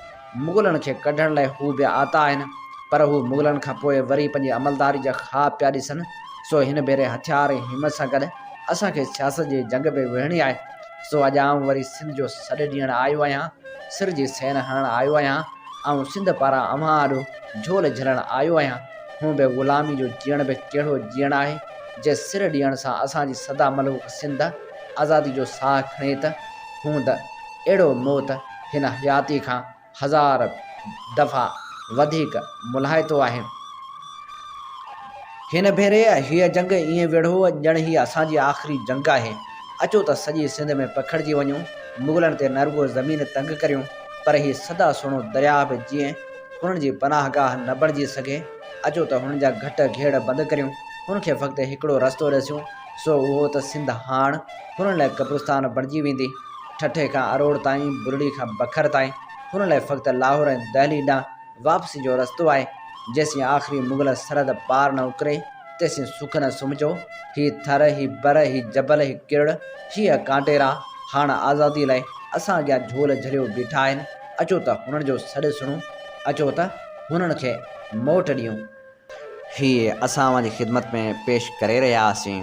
मुग़लनि खे कढण लाइ हू बि आता आहिनि, पर हू मुग़लनि खां पोइ वरी पंहिंजी अमलदारी जा ख़्वाब पिया ॾिसनि। सो हिन भेरे हथियार ऐं हिमत सां गॾु असांखे सियासत जी जंग बि विढ़णी आहे। सो अॼु आउं वरी सिंध जो सॾु ॾियणु आयो आहियां, सिर जी सेन हणणु आयो आहियां। ऐं सिंध पारां अव्हां ॾो झोल झलणु आयो आहियां। हूं बि ग़ुलामी जो जीअण बि कहिड़ो जीअण आहे जे सिर ॾियण सां असांजी सदा मलूक सिंध आज़ादी जो साह खणे त हूं त अहिड़ो मौत हिन हयाती खां हज़ार दफ़ा वधीक मुलाहितो आहे। हिन भेरे हीअ जंग ईअं वेढ़ो ॼण ही असांजी आख़िरी जंग आहे। अचो त सॼी सिंध में पखिड़िजी वञूं, मुग़लनि ते न रुॻो ज़मीन तंग करियूं, पर हीउ सदा सुहिणो दरिया बि जीअं हुननि जी पनाहगाह न बणिजी सघे। अचो त हुननि जा घट घेड़ बंदि करियूं, हुनखे फ़क़्तु हिकिड़ो रस्तो ॾिसूं, सो उहो त सिंध हाण हुननि लाइ क़ब्रिस्तान बणिजी वेंदी। ठठे खां अरोड़ ताईं, बुरड़ी खां बखर ताईं हुन लाइ फ़क़्तु लाहौर ऐं दहली ॾांहुं वापसी जो रस्तो आहे। जेसीं आख़िरी मुग़ल सरहद पार न उकिरे तेसीं सुख न सुम्हिजो। हीअ थर, ही बर, ही जबल, ही किरड़, हीअ कांटेरा हाणे आज़ादी लाइ असां अॻियां झोल झलियो बीठा आहिनि। अचो त हुननि जो सॾु सुणूं, अचो त हुननि खे मोट ॾियूं। हीअ असां जी ख़िदमत में पेश करे रहियासीं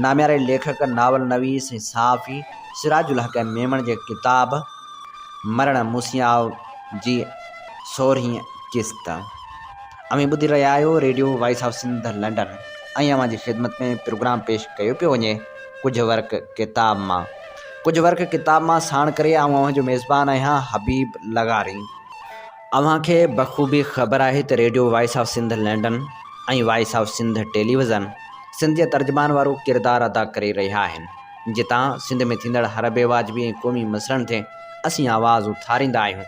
नाम्यारे लेखक, नावल नवीस ऐं सहाफ़ी सिराजुल हक़ मेमण जे किताब मरण मूसियाव जी 16वीं क़िस्त। अमी ॿुधी रहिया आहियो radio voice of Sindh London ऐं अव्हां जी ख़िदमत में प्रोग्राम पेश कयो पियो वञे कुझु वर्क किताब मां। कुझु वर्क किताब मां साण करे अव्हां जो मेज़बान आहियां हबीब लगारी। अव्हां खे बख़ूबी ख़बर आहे त radio voice of Sindh London ऐं voice of Sindh television Sindh जे तर्जुमान वारो किरदारु अदा करे रहिया आहिनि। जितां सिंध में थींदड़ हर बेवाजिबी ऐं क़ौमी मसइलनि ते असीं आवाज़ उथारींदा आहियूं।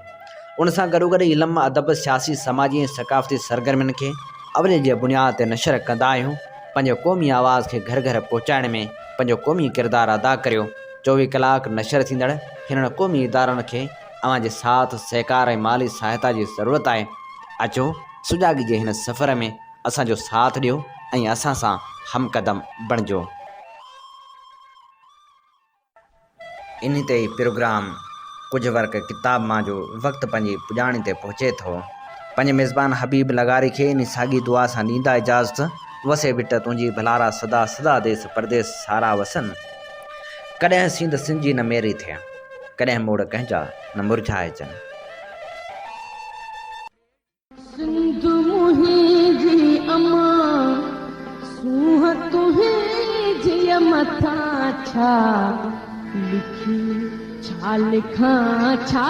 उन सां गॾोगॾु इल्मु, अदब, सियासी, समाजी ऐं सक़ाफ़ती सरगर्मियुनि खे अवले जे बुनियाद ते नशर कंदा आहियूं। पंहिंजो क़ौमी आवाज़ खे घर घर पहुचाइण में पंहिंजो क़ौमी किरदारु अदा करियो। 24 कलाक नशर थींदड़ हिननि क़ौमी इदारनि खे अव्हां जे साथ, सहकार ऐं माली सहायता जी ज़रूरत आहे। अचो सुजाॻी जे हिन सफ़र में असांजो साथ ॾियो ऐं असां सां हमक़दम बणिजो। इन ते ई प्रोग्राम कुझु वर्क किताब मां जो वक़्तु पंहिंजी पुॼाणी ते पहुचे थो। पंहिंजे मेज़बान हबीब लगारी खे इन साॻी दुआ सां ॾींदा इजाज़त। वसे बिट तुंहिंजी भलारा सदा सदा देस परदेस सारा वसन। कॾहिं सिंध सिंध जी न मेरी थिए, कॾहिं मोड़ कंहिंजा न मुरझाइजनि। सिंध मुंहिंजी अमा सूंह तुंहिंजी मथां छा लिखी, छा लिखां छा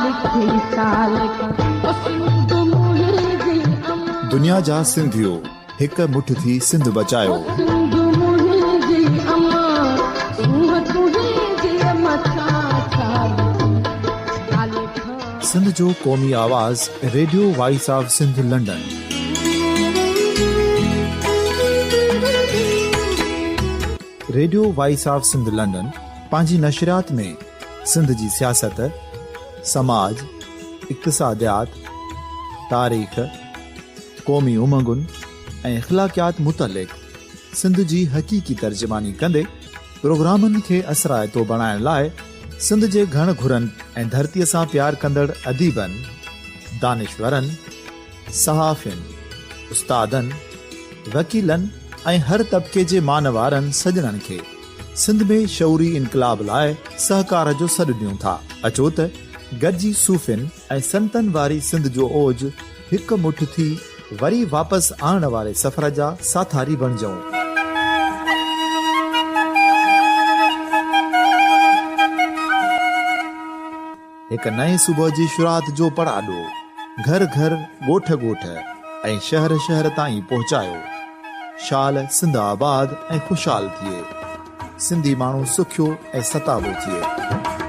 लिखी, छा लिखां। सिंध मुंहिंजी अमा, दुनिया जा सिंधियो हिक मुठ थी सिंध बचायो। सिंध मुंहिंजी अमा सूंह तुंहिंजी मथां छा लिखी, छा लिखां। सिंध जो क़ौमी आवाज़ radio voice of Sindh London. Radio voice of Sindh London पंहिंजी नशरियात में सिंध जी सियासत, समाज, इक़्तिसादियात, तारीख़, क़ौमी उमंगुनि ऐं इख़्लाक़ियात मुतलिक़ सिंध जी हक़ीक़ी तर्जुमानी कंदे प्रोग्रामनि खे असराइतो बणाइण लाइ सिंध जे घण घुरनि ऐं धरतीअ सां प्यार कंदड़ अदीबनि, दानिश्वरनि, सहाफ़ियुनि, उस्तादनि, वकीलनि ऐं हर तबिके जे मानवारनि सजणनि खे सिंध में शऊरी इनकलाब लाइ सहकार जो सॾु ॾियूं था। अचो त गॾिजी सूफ़ियुनि ऐं संतनि वारी सिंध जो ओज हिकु मुठ थी वरी वापसि आणण वारे सफ़र जा साथारी बणिजऊं। हिकु नए सुबुह जी शुरूआत जो पड़ाॾो घर घर ॻोठ ॻोठ ऐं शहर शहर ताईं पहुचायो। शाल सिंध आबाद ऐं ख़ुशहाल थिए। सिंधी माण्हू सुखियो ऐं सताबो थिए।